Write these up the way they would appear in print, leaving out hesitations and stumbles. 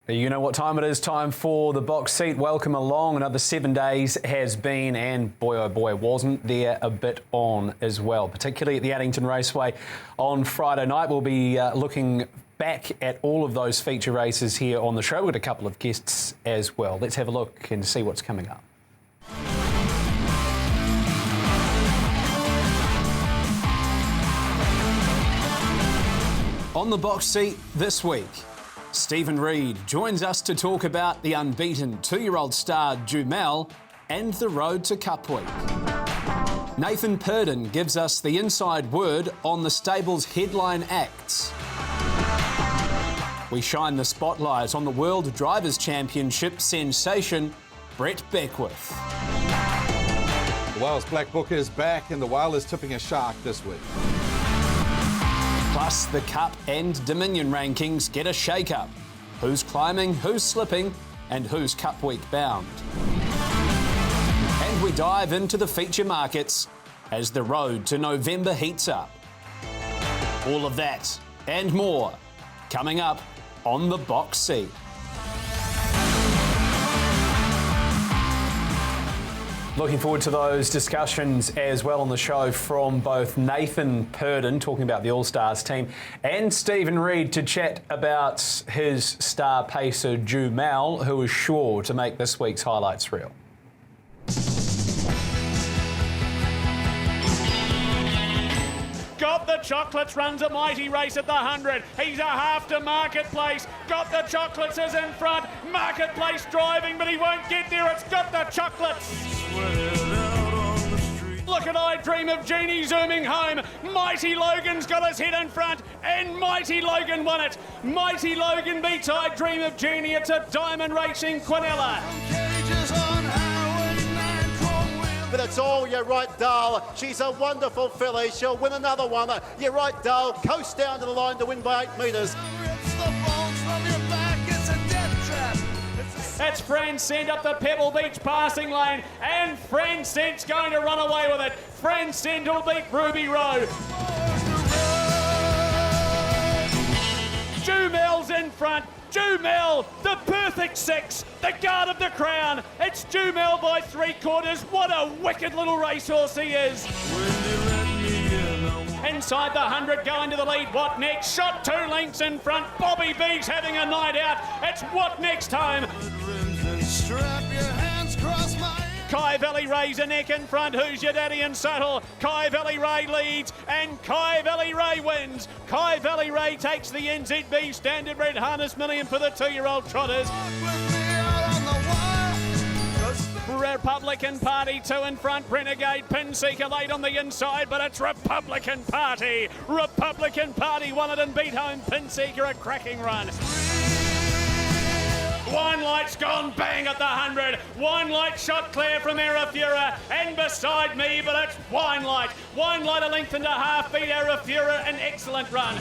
You know what time it is, time for the box seat. Welcome along. Another 7 days has been, and boy oh boy, wasn't there a bit on as well, particularly at the Addington Raceway on Friday night. We'll be looking back at all of those feature races here on the show with a couple of guests as well. Let's have a look and see what's coming up. On the box seat this week, Stephen Reid joins us to talk about the unbeaten 2-year-old star Jumal and the road to Cup Week. Nathan Purdon gives us the inside word on the stable's headline acts. We shine the spotlight on the World Drivers' Championship sensation, Brett Beckwith. The Wales Blackbook is back and the whale is tipping a shark this week. Plus, the Cup and Dominion rankings get a shake-up. Who's climbing, who's slipping, and who's Cup Week bound. And we dive into the feature markets as the road to November heats up. All of that and more coming up on the box seat. Looking forward to those discussions as well on the show from both Nathan Purdon, talking about the All-Stars team, and Stephen Reid to chat about his star pacer Jumal, who is sure to make this week's highlights reel. Got the Chocolates, runs a mighty race at the 100. He's a half to Marketplace. Got the Chocolates is in front. Marketplace driving, but he won't get there. It's Got the Chocolates. Look at I Dream of Jeannie zooming home. Mighty Logan's got his head in front, and Mighty Logan won it. Mighty Logan beats I Dream of Jeannie. It's a Diamond Racing Quinella. But it's all You're Right, Dale. She's a wonderful filly. She'll win another one. You're Right, Dale. Coast down to the line to win by 8 metres. It's Francent up the Pebble Beach passing lane, and Francent's going to run away with it. Francent will beat Ruby Road. Jumal's in front. Jumal, the perfect 6, the guard of the crown. It's Jumal by 3/4. What a wicked little racehorse he is. Inside the 100, going to the lead. What next? Shot 2 lengths in front. Bobby B's having a night out. It's What Next time. Kai Valley Ray's a neck in front. Who's Your Daddy and Subtle? Kai Valley Ray leads, and Kai Valley Ray wins. Kai Valley Ray takes the NZB Standard Red Harness Million for the 2-year-old Trotters. Republican Party 2 in front. Renegade Pinseeker late on the inside, but it's Republican Party. Republican Party won it and beat home Pinseeker, a cracking run. Wine Light's gone bang at the 100. Wine Light shot clear from Arafura, and beside me, but it's Wine Light. Wine Light a length and a half beat Arafura, an excellent run.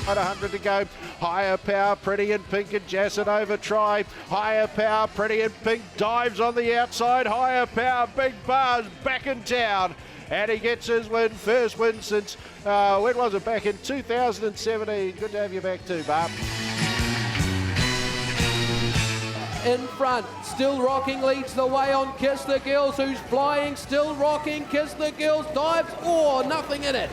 At 100 to go. Higher Power, Pretty in Pink and Jasanova try. Higher Power, Pretty in Pink dives on the outside. Higher Power, Big Bars back in town. And he gets his win, first win since, when was it, back in 2017. Good to have you back too, Barb. In front, Still Rocking leads the way on Kiss the Girls, who's flying. Still Rocking, Kiss the Girls dives, nothing in it.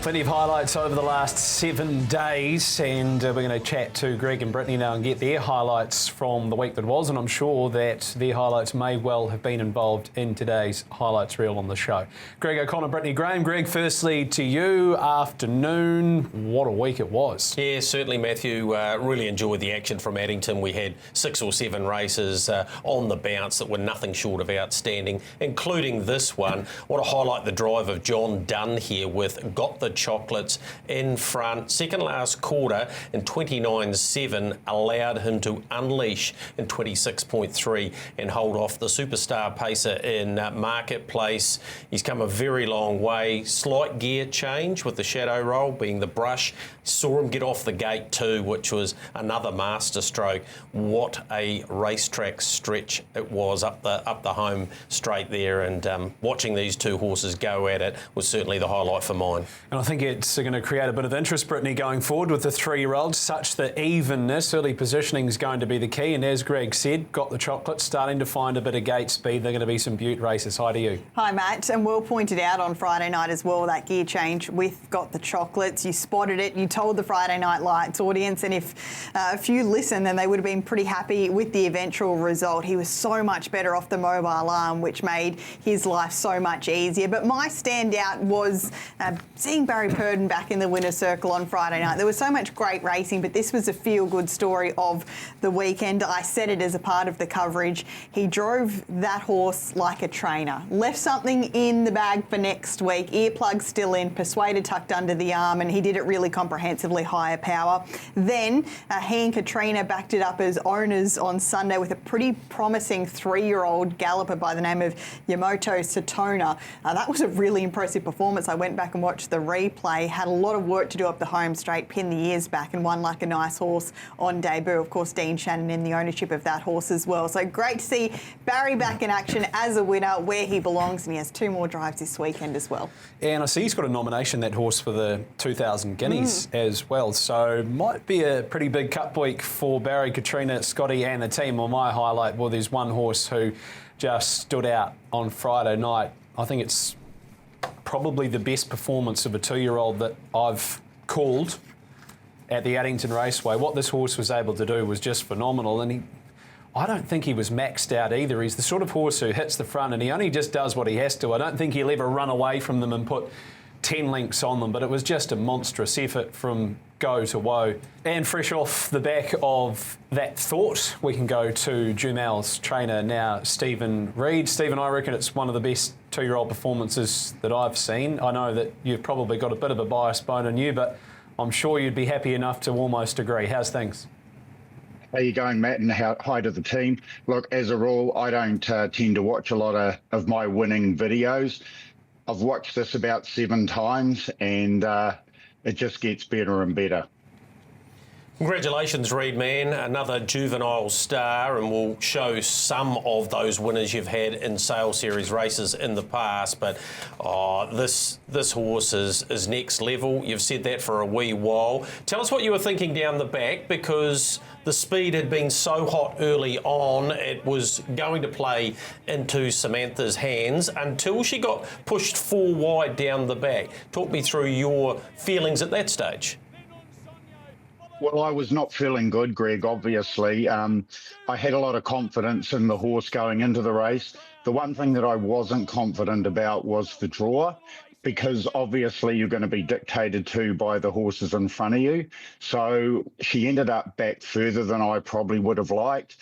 Plenty of highlights over the last 7 days, and we're going to chat to Greg and Brittany now and get their highlights from the week that was, and I'm sure that their highlights may well have been involved in today's highlights reel on the show. Greg O'Connor, Brittany Graham. Greg, firstly to you, afternoon. What a week it was. Yeah, certainly, Matthew. Really enjoyed the action from Addington. We had 6 or 7 races on the bounce that were nothing short of outstanding, including this one. I want to highlight the drive of John Dunn here with Got the Chocolates in front. Second last quarter in 29.7 allowed him to unleash in 26.3 and hold off the superstar pacer in Marketplace. He's come a very long way. Slight gear change with the shadow roll being the brush Saw him get off the gate too, which was another masterstroke. What a racetrack stretch it was up the home straight there, and watching these two horses go at it was certainly the highlight for mine. And I think it's going to create a bit of interest, Brittany, going forward with the 3-year-olds. Such the evenness, early positioning is going to be the key. And as Greg said, got the chocolates, starting to find a bit of gate speed. They're going to be some beaut races. Hi to you. Hi, Matt. And Will pointed out on Friday night as well that gear change with Got the Chocolates. You spotted it. You told the Friday Night Lights audience, and if a few listened, then they would have been pretty happy with the eventual result. He was so much better off the mobile arm, which made his life so much easier. But my standout was seeing Barry Purdon back in the winner's circle on Friday night. There was so much great racing, but this was a feel-good story of the weekend. I said it as a part of the coverage. He drove that horse like a trainer. Left something in the bag for next week. Earplugs still in, Persuader tucked under the arm, and he did it really comprehensively. Higher Power. Then he and Katrina backed it up as owners on Sunday with a pretty promising 3-year-old galloper by the name of Yamato Satona. That was a really impressive performance. I went back and watched the replay. Had a lot of work to do up the home straight, pinned the ears back and won like a nice horse on debut. Of course, Dean Shannon in the ownership of that horse as well. So great to see Barry back in action as a winner where he belongs, and he has 2 more drives this weekend as well. And I see he's got a nomination, that horse, for the 2000 Guineas as well. So might be a pretty big cup week for Barry, Katrina, Scotty and the team. Well, my highlight, well, there's one horse who just stood out on Friday night. I think it's probably the best performance of a 2-year-old that I've called at the Addington Raceway. What this horse was able to do was just phenomenal, and I don't think he was maxed out either. He's the sort of horse who hits the front and he only just does what he has to. I don't think he'll ever run away from them and put 10 lengths on them, but it was just a monstrous effort from go to woe. And fresh off the back of that thought, we can go to Jumal's trainer now, Stephen Reid. Stephen, I reckon it's one of the best 2-year-old performances that I've seen. I know that you've probably got a bit of a biased bone in you, but I'm sure you'd be happy enough to almost agree. How's things? How you going, Matt, and hi to the team. Look, as a rule, I don't tend to watch a lot of my winning videos. I've watched this about 7 times, and it just gets better and better. Congratulations, Reid, man. Another juvenile star, and we'll show some of those winners you've had in Sale Series races in the past. But this horse is next level. You've said that for a wee while. Tell us what you were thinking down the back, because the speed had been so hot early on, it was going to play into Samantha's hands until she got pushed 4 wide down the back. Talk me through your feelings at that stage. Well, I was not feeling good, Greg, obviously. I had a lot of confidence in the horse going into the race. The one thing that I wasn't confident about was the draw, because obviously you're going to be dictated to by the horses in front of you. So she ended up back further than I probably would have liked.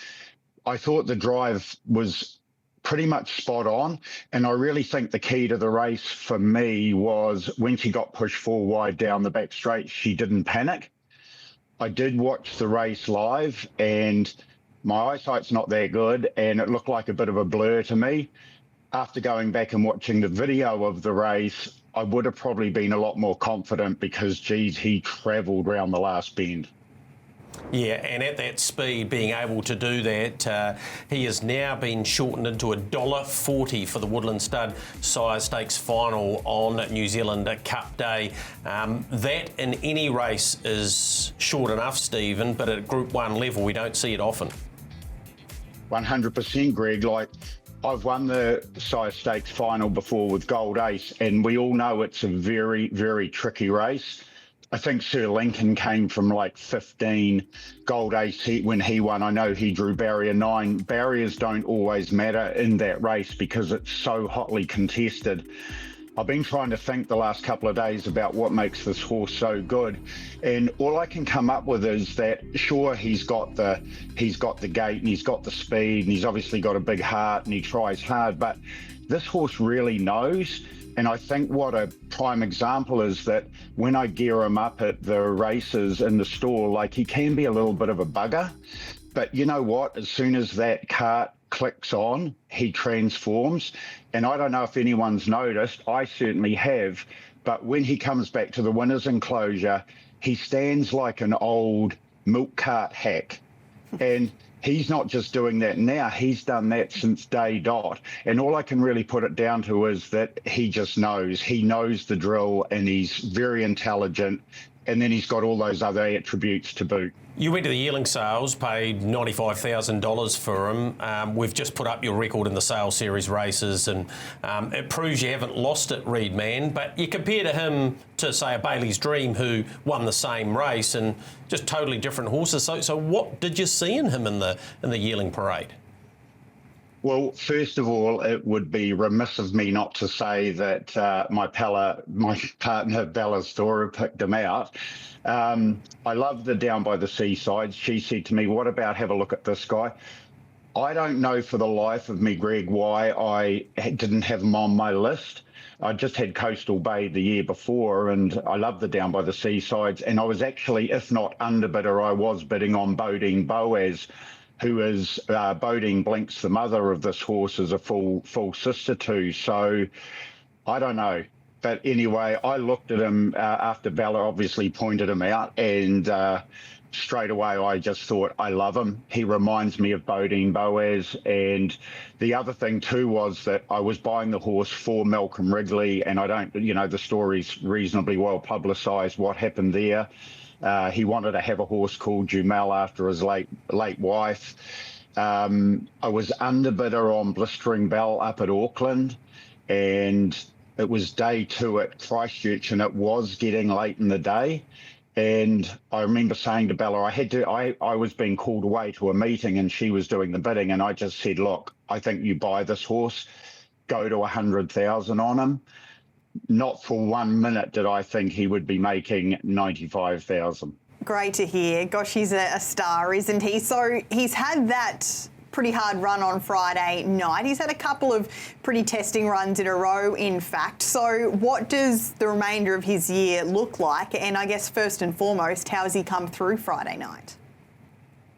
I thought the drive was pretty much spot on, and I really think the key to the race for me was when she got pushed 4 wide down the back straight, she didn't panic. I did watch the race live, and my eyesight's not that good, and it looked like a bit of a blur to me. After going back and watching the video of the race, I would have probably been a lot more confident because, geez, he travelled round the last bend. Yeah, and at that speed, being able to do that, he has now been shortened into $1.40 for the Woodland Stud Sire Stakes final on New Zealand Cup Day. That in any race is short enough, Stephen, but at Group 1 level, we don't see it often. 100%, Greg. Like, I've won the Sire Stakes final before with Gold Ace, and we all know it's a very, very tricky race. I think Sir Lincoln came from like 15. Gold Ace when he won, I know he drew barrier 9. Barriers don't always matter in that race because it's so hotly contested. I've been trying to think the last couple of days about what makes this horse so good, and all I can come up with is that sure, he's got the gait and he's got the speed and he's obviously got a big heart and he tries hard, but this horse really knows. And I think what a prime example is that when I gear him up at the races in the store, like, he can be a little bit of a bugger. But you know what? As soon as that cart clicks on, he transforms. And I don't know if anyone's noticed, I certainly have, but when he comes back to the winner's enclosure, he stands like an old milk cart hack. And he's not just doing that now, he's done that since day dot. And all I can really put it down to is that he just knows. He knows the drill and he's very intelligent. And then he's got all those other attributes to boot. You went to the yearling sales, paid $95,000 for him. We've just put up your record in the sales series races, and it proves you haven't lost it, Reid, man. But you compare to him to, say, a Bailey's Dream, who won the same race, and just totally different horses. So what did you see in him in the yearling parade? Well, first of all, it would be remiss of me not to say that my partner Bella Stora picked him out. I love the Down by the Seaside. She said to me, "What about have a look at this guy?" I don't know for the life of me, Greg, why I didn't have him on my list. I just had Coastal Bay the year before, and I love the Down by the Seasides. And I was actually, if not underbidder, I was bidding on Bodine Boaz, who is Bodine Blinks, the mother of this horse, is a full sister to. So I don't know. But anyway, I looked at him after Bella obviously pointed him out, and straight away I just thought, I love him. He reminds me of Bodine Boaz. And the other thing too was that I was buying the horse for Malcolm Wrigley, and I don't, the story's reasonably well publicised what happened there. He wanted to have a horse called Jumal after his late wife. I was underbidder on Blistering Bell up at Auckland, and it was day 2 at Christchurch, and it was getting late in the day. And I remember saying to Bella, I was being called away to a meeting, and she was doing the bidding, and I just said, "Look, I think you buy this horse, go to 100,000 on him." Not for 1 minute did I think he would be making 95,000. Great to hear. Gosh, he's a star, isn't he? So he's had that pretty hard run on Friday night. He's had a couple of pretty testing runs in a row, in fact. So what does the remainder of his year look like? And I guess first and foremost, how has he come through Friday night?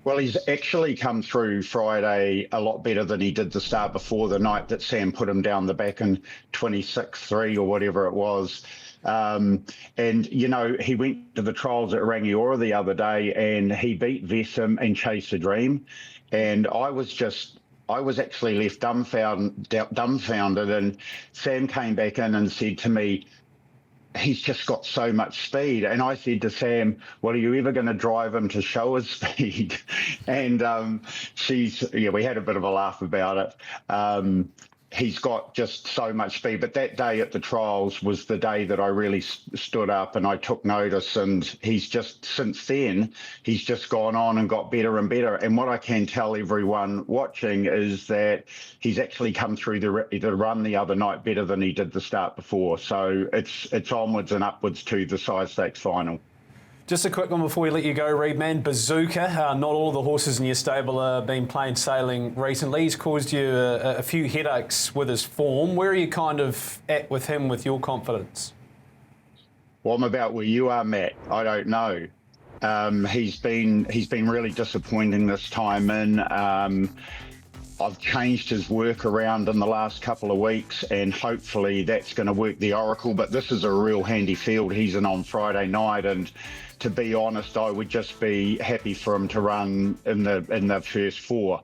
Well, he's actually come through Friday a lot better than he did the start before, the night that Sam put him down the back in 26-3 or whatever it was. And, he went to the trials at Rangiora the other day, and he beat Vesum and Chase a Dream. And I was actually left dumbfounded. And Sam came back in and said to me, "He's just got so much speed." And I said to Sam, "Well, are you ever going to drive him to show his speed?" And we had a bit of a laugh about it. He's got just so much speed. But that day at the trials was the day that I really stood up and I took notice. And since then, he's just gone on and got better and better. And what I can tell everyone watching is that he's actually come through the run the other night better than he did the start before. So it's onwards and upwards to the Size Stakes final. Just a quick one before we let you go, Reid, man. Bazooka, not all of the horses in your stable have been plain sailing recently. He's caused you a few headaches with his form. Where are you kind of at with him with your confidence? Well, I'm about where you are, Matt. I don't know. He's been really disappointing this time in. I've changed his work around in the last couple of weeks, and hopefully that's going to work the oracle. But this is a real handy field he's in on Friday night, and to be honest, I would just be happy for him to run in the first 4.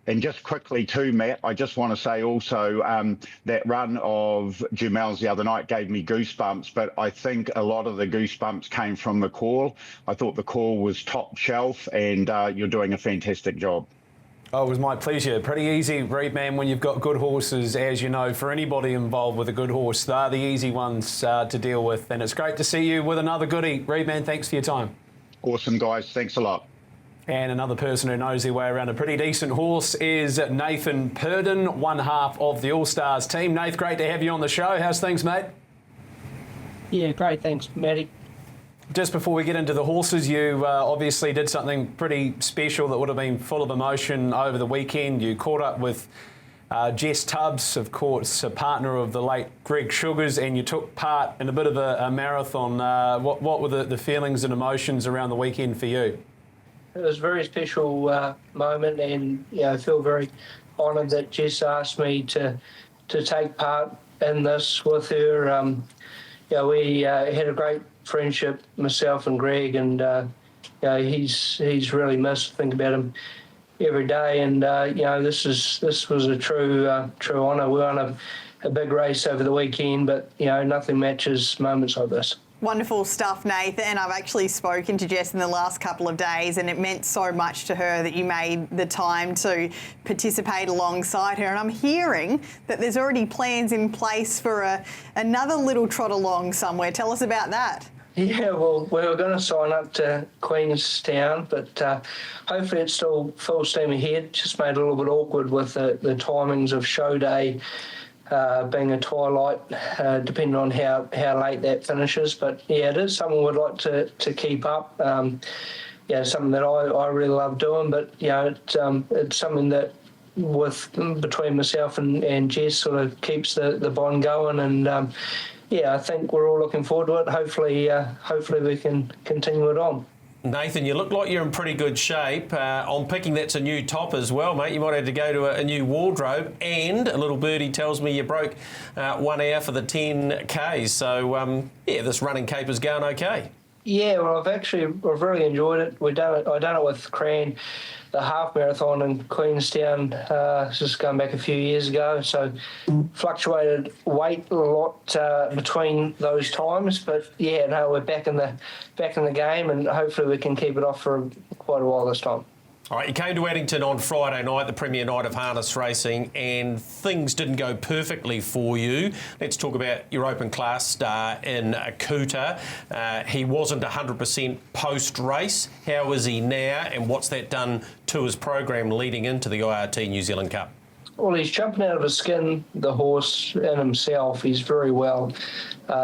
And just quickly too, Matt, I just want to say also that run of Jumal's the other night gave me goosebumps, but I think a lot of the goosebumps came from the call. I thought the call was top shelf, and you're doing a fantastic job. Oh, it was my pleasure. Pretty easy, Reid, man, when you've got good horses, as you know, for anybody involved with a good horse, they're the easy ones to deal with. And it's great to see you with another goodie. Reid, man, thanks for your time. Awesome, guys. Thanks a lot. And another person who knows their way around a pretty decent horse is Nathan Purdon, one half of the All-Stars team. Nath, great to have you on the show. How's things, mate? Yeah, great. Thanks, Matty. Just before we get into the horses, you obviously did something pretty special that would have been full of emotion over the weekend. You caught up with Jess Tubbs, of course, a partner of the late Greg Sugars, and you took part in a bit of a marathon. What were the feelings and emotions around the weekend for you? It was a very special moment, and I feel very honoured that Jess asked me to take part in this with her. We had a great friendship, myself and Greg, and he's really missed. Think about him every day, and this was a true honour. We won a big race over the weekend, but nothing matches moments like this. Wonderful stuff, Nathan. And I've actually spoken to Jess in the last couple of days, and it meant so much to her that you made the time to participate alongside her. And I'm hearing that there's already plans in place for another little trot along somewhere. Tell us about that. Yeah, well, we were going to sign up to Queenstown, but hopefully it's still full steam ahead. Just made it a little bit awkward with the timings of show day being a twilight, depending on how late that finishes. But yeah, it is something we'd like to keep up. Something that I really love doing. But it's something that between myself and Jess sort of keeps the bond going. And I think we're all looking forward to it. Hopefully we can continue it on. Nathan, you look like you're in pretty good shape. I'm picking that's a new top as well, mate. You might have to go to a new wardrobe. And a little birdie tells me you broke 1 hour for the 10Ks. So, this running caper's going okay. Yeah, well, I've really enjoyed it. I done it with Cran, the half marathon in Queenstown, just going back a few years ago. So fluctuated weight a lot between those times, but we're back in the game, and hopefully we can keep it off for quite a while this time. All right, you came to Addington on Friday night, the premier night of harness racing, and things didn't go perfectly for you. Let's talk about your open class star in Akuta. He wasn't 100% post-race. How is he now, and what's that done to his program leading into the IRT New Zealand Cup? Well, he's jumping out of his skin, the horse, and himself. He's very well.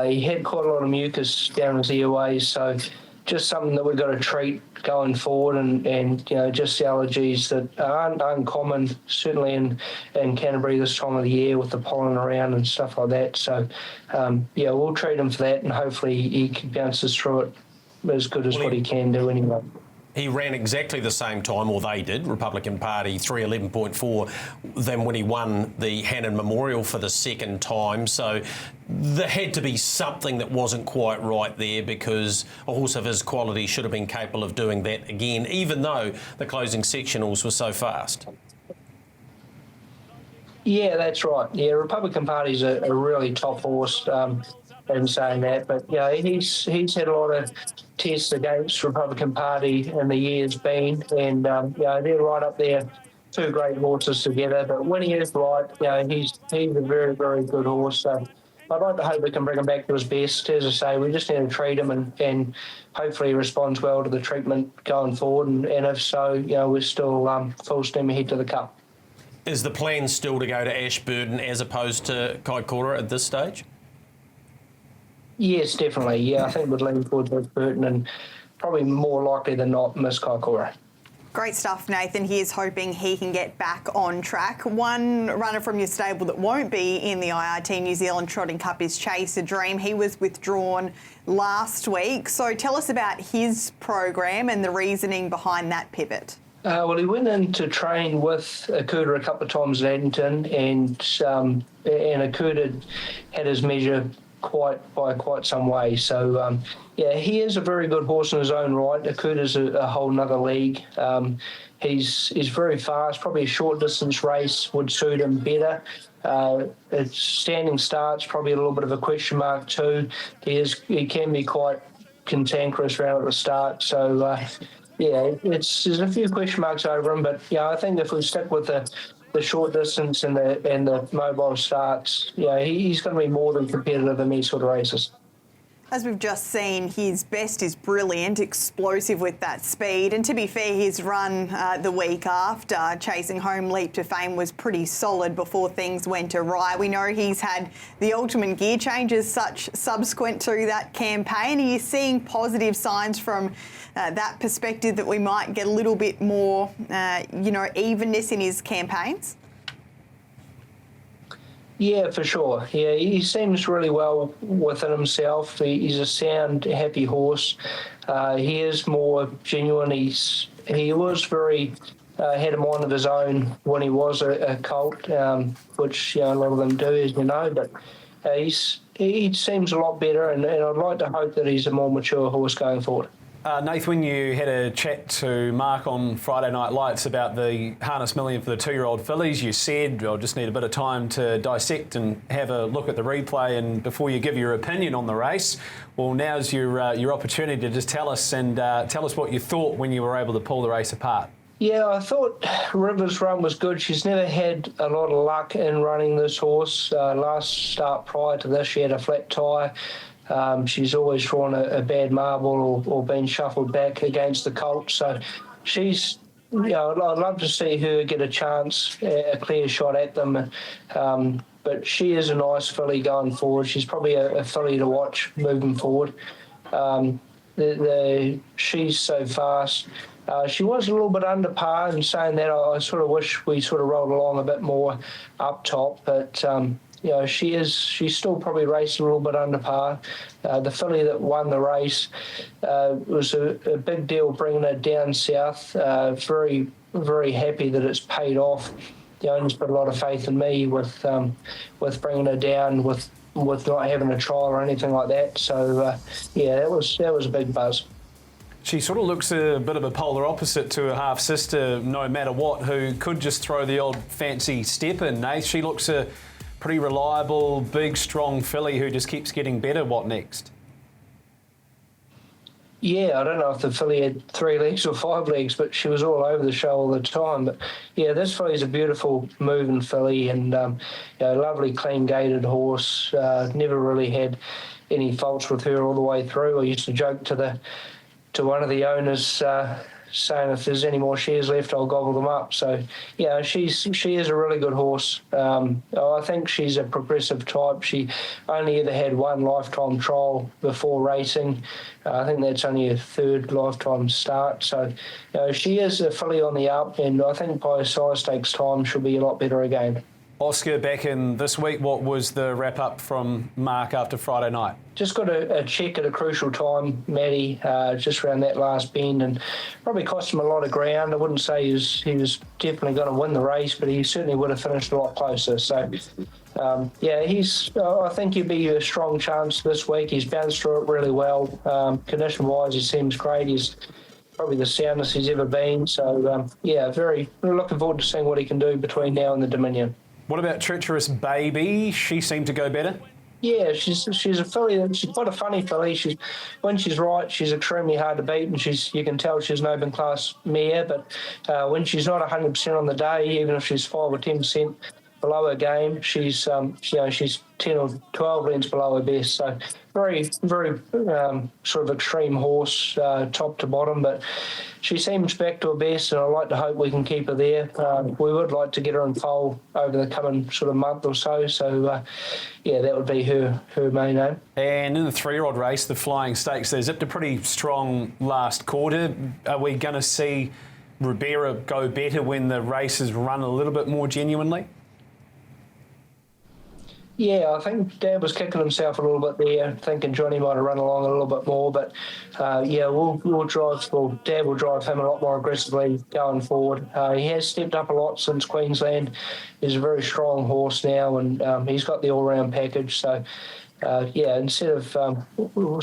He had quite a lot of mucus down his airways, so just something that we've got to treat going forward, and just the allergies that aren't uncommon, certainly in Canterbury this time of the year with the pollen around and stuff like that. So, we'll treat him for that, and hopefully he bounces through it as good as what he can do anyway. He ran exactly the same time, or they did, Republican Party, 3:11.4, than when he won the Hannon Memorial for the second time. So there had to be something that wasn't quite right there, because a horse of his quality should have been capable of doing that again, even though the closing sectionals were so fast. Yeah, that's right. Yeah, Republican Party's a really top horse. In saying that, but he's had a lot of tests against Republican Party in the years been, and they're right up there, two great horses together. But when he is right, he's a very, very good horse. So I'd like to hope we can bring him back to his best. As I say, we just need to treat him, and hopefully he responds well to the treatment going forward. And if so, we're still full steam ahead to the Cup. Is the plan still to go to Ashburton as opposed to Kaikoura at this stage? Yes, definitely. Yeah, I think we'd lean towards Burton, and probably more likely than not miss Kaikoura. Great stuff, Nathan. He is hoping he can get back on track. One runner from your stable that won't be in the IRT New Zealand Trotting Cup is Chase a Dream. He was withdrawn last week. So tell us about his program and the reasoning behind that pivot. Well, he went in to train with Akuta a couple of times at Addington, and Akuta had his measure by quite some way. So, he is a very good horse in his own right. Akuta's a whole nother league. He's very fast. Probably a short distance race would suit him better. It's standing starts, probably a little bit of a question mark too. He can be quite cantankerous around at the start. So, there's a few question marks over him. But I think if we stick with the short distance and the mobile starts, he's going to be more than competitive in these sort of races. As we've just seen, his best is brilliant, explosive with that speed. And to be fair, his run the week after, chasing home Leap to Fame, was pretty solid before things went awry. We know he's had the ultimate gear changes subsequent to that campaign. Are you seeing positive signs from that perspective that we might get a little bit more, evenness in his campaigns? Yeah, for sure. Yeah, he seems really well within himself. He's a sound, happy horse. He is more genuine. He was very had him on of his own when he was a colt, which a lot of them do, as you know. But he seems a lot better, and I'd like to hope that he's a more mature horse going forward. Nathan, when you had a chat to Mark on Friday Night Lights about the harness million for the 2-year-old fillies, you said, I'll just need a bit of time to dissect and have a look at the replay and before you give your opinion on the race. Well, now's your opportunity to just tell us what you thought when you were able to pull the race apart. Yeah, I thought River's run was good. She's never had a lot of luck in running this horse. Last start prior to this, she had a flat tyre. She's always drawn a bad marble or been shuffled back against the colt. So she's, I'd love to see her get a chance, a clear shot at them. But she is a nice filly going forward. She's probably a filly to watch moving forward. She's so fast. She was a little bit under par, and saying that, I sort of wish we sort of rolled along a bit more up top, but she's still probably raced a little bit under par. The filly that won the race was a big deal bringing her down south. Very, very happy that it's paid off. The owners put a lot of faith in me with bringing her down with not having a trial or anything like that. So that was a big buzz. She sort of looks a bit of a polar opposite to her half-sister, no matter what, who could just throw the old fancy step in, Nath. She looks a pretty reliable, big, strong filly who just keeps getting better. What next? Yeah, I don't know if the filly had 3 legs or 5 legs, but she was all over the show all the time. But yeah, this filly's a beautiful moving filly and a lovely, clean-gaited horse. Never really had any faults with her all the way through. I used to joke to one of the owners saying if there's any more shares left, I'll gobble them up. So, she is a really good horse. I think she's a progressive type. She only ever had 1 lifetime trial before racing. I think that's only her 3rd lifetime start. So, she is a filly on the up, and I think by size stakes time she'll be a lot better again. Oscar, back in this week, what was the wrap-up from Mark after Friday night? Just got a check at a crucial time, Matty, just around that last bend, and probably cost him a lot of ground. I wouldn't say he was definitely going to win the race, but he certainly would have finished a lot closer. So, I think he'll be a strong chance this week. He's bounced through it really well. Condition-wise, he seems great. He's probably the soundest he's ever been. So, very looking forward to seeing what he can do between now and the Dominion. What about Treacherous Baby? She seemed to go better? Yeah, she's a filly. She's quite a funny filly. When she's right, she's extremely hard to beat, and you can tell she's an open class mare. But when she's not 100% on the day, even if she's 5 or 10% below her game, she's 10 or 12 lengths below her best. So very, very sort of extreme horse, top to bottom. But she seems back to her best, and I like to hope we can keep her there. We would like to get her in foal over the coming sort of month or so. So, that would be her main aim. And in the 3-year-old race, the Flying Stakes, they zipped a pretty strong last quarter. Are we going to see Ribera go better when the race is run a little bit more genuinely? Yeah, I think Dad was kicking himself a little bit there, thinking Johnny might have run along a little bit more. But Dad will drive him a lot more aggressively going forward. He has stepped up a lot since Queensland. He's a very strong horse now, and he's got the all-round package. So, instead of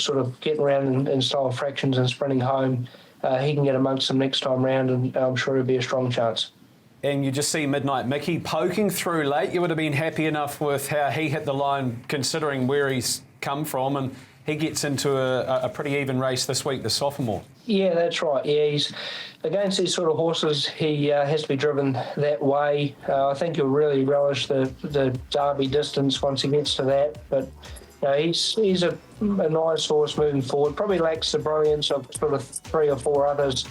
sort of getting around in style fractions and sprinting home, he can get amongst them next time round, and I'm sure he'll be a strong chance. And you just see Midnight Mickey poking through late. You would have been happy enough with how he hit the line, considering where he's come from, and he gets into a pretty even race this week, the sophomore. Yeah, that's right. Yeah, he's against these sort of horses. He has to be driven that way. I think he'll really relish the Derby distance once he gets to that. But he's a nice horse moving forward. Probably lacks the brilliance of sort of 3 or 4 others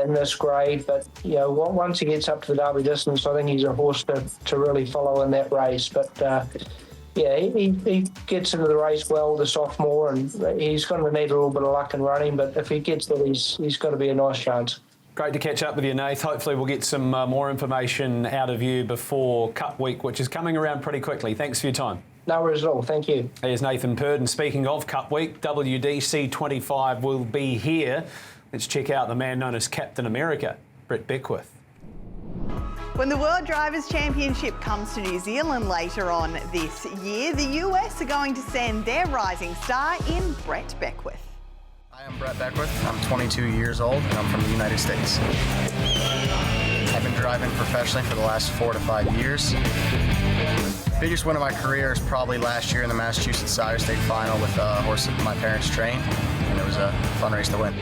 in this grade, but once he gets up to the Derby distance, I think he's a horse to really follow in that race. But he gets into the race well, the sophomore, and he's going to need a little bit of luck in running, but if he gets there, he's going to be a nice chance. Great to catch up with you, Nath. Hopefully we'll get some more information out of you before Cup Week, which is coming around pretty quickly. Thanks for your time. No worries at all. Thank you. Here's Nathan Purdon. Speaking of Cup Week, WDC 25 will be here. Let's check out the man known as Captain America, Brett Beckwith. When the World Drivers' Championship comes to New Zealand later on this year, the US are going to send their rising star in Brett Beckwith. Hi, I'm Brett Beckwith. I'm 22 years old and I'm from the United States. I've been driving professionally for the last 4 to 5 years. Biggest win of my career is probably last year in the Massachusetts Sire State Final with a horse that my parents trained, and it was a fun race to win.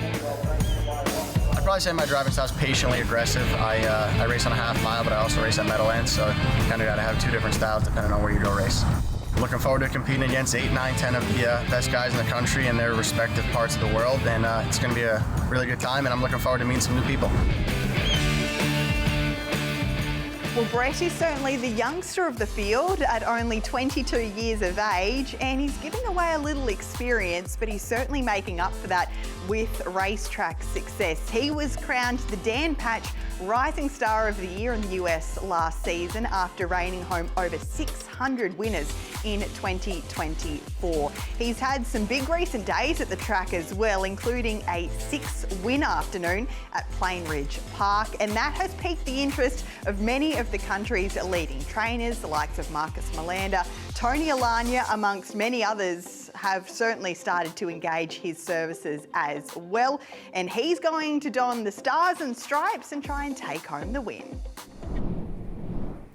I'd probably say my driving style is patiently aggressive. I race on a half mile, but I also race at medal-end, so you kind of got to have two different styles depending on where you go race. Looking forward to competing against 8, 9, 10 of the best guys in the country in their respective parts of the world, and it's going to be a really good time, and I'm looking forward to meeting some new people. Well, Brett is certainly the youngster of the field at only 22 years of age, and he's giving away a little experience, but he's certainly making up for that with racetrack success. He was crowned the Dan Patch Rising Star of the Year in the US last season after reigning home over 600 winners in 2024. He's had some big recent days at the track as well, including a 6-win afternoon at Plain Ridge Park, and that has piqued the interest of many of the country's leading trainers, the likes of Marcus Melander, Tony Alagna, amongst many others, have certainly started to engage his services as well. And he's going to don the stars and stripes and try and take home the win.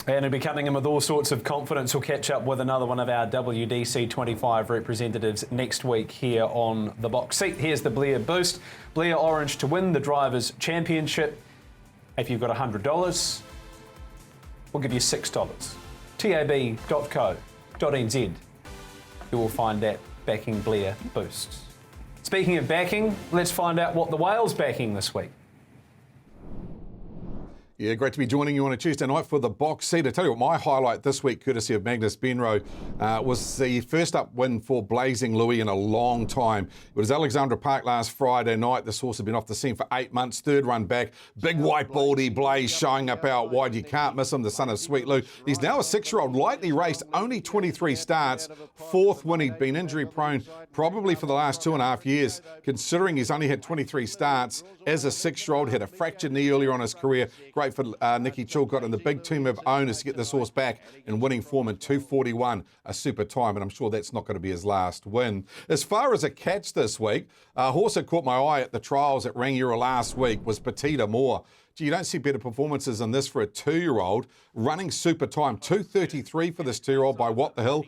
And he'll be coming in with all sorts of confidence. We'll catch up with another one of our WDC 25 representatives next week here on The Box Seat. Here's the Blair Boost. Blair Orange to win the Drivers' Championship. If you've got $100, we'll give you $6. tab.co.nz. You will find that backing Blair Boost. Speaking of backing, let's find out what the Wales backing this week. Yeah, great to be joining you on a Tuesday night for the box seat. I tell you what, my highlight this week, courtesy of Magnus Benroe, was the first up win for Blazing Louis in a long time. It was Alexandra Park last Friday night. This horse had been off the scene for 8 months, third run back. Big white baldy Blaze showing up out wide. You can't miss him, the son of Sweet Lou. He's now a 6-year-old, lightly raced, only 23 starts, 4th win. He'd been injury prone probably for the last 2.5 years, considering he's only had 23 starts as a 6-year-old, had a fractured knee earlier on his career. Great for Nicky Chilcott and the big team of owners to get this horse back in winning form in 2:41, a super time, and I'm sure that's not going to be his last win. As far as a catch this week, a horse that caught my eye at the trials at Rangiora last week was Petita Moore. Gee, you don't see better performances than this for a 2-year-old. Running super time, 2:33 for this 2-year-old by What the Hill.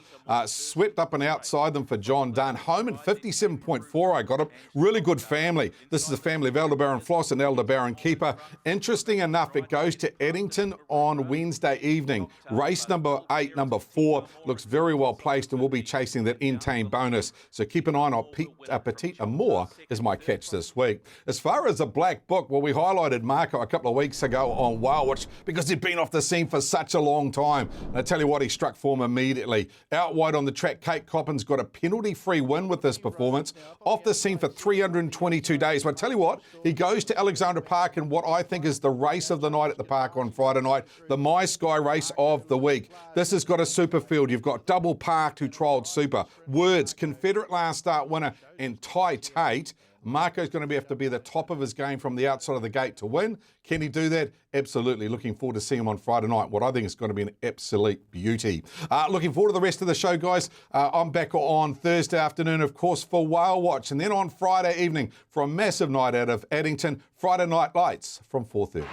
Swept up and outside them for John Dunn. Home in 57.4, I got him. Really good family. This is a family of Aldebaran Floss and Aldebaran Keeper. Interesting enough, it goes to Eddington on Wednesday evening. Race number 8, number 4, looks very well placed and will be chasing that Entame bonus. So keep an eye on Petita Moore is my catch this week. As far as the Black Book, well, we highlighted Marco a couple of weeks ago on Whale Watch because he'd been off the scene for such a long time. And I tell you what, he struck form immediately. Out wide on the track, Kate Coppin's got a penalty-free win with this performance. Off the scene for 322 days. But I tell you what, he goes to Alexandra Park in what I think is the race of the night at the park on Friday night, the My Sky race of the week. This has got a super field. You've got Double Parked, who trialled super. Words, Confederate last start winner, and Ty Tate. Marco's going to have to be the top of his game from the outside of the gate to win. Can he do that? Absolutely. Looking forward to seeing him on Friday night. What I think is going to be an absolute beauty. Looking forward to the rest of the show, guys. I'm back on Thursday afternoon, of course, for Whale Watch. And then on Friday evening for a massive night out of Addington, Friday Night Lights from 4:30.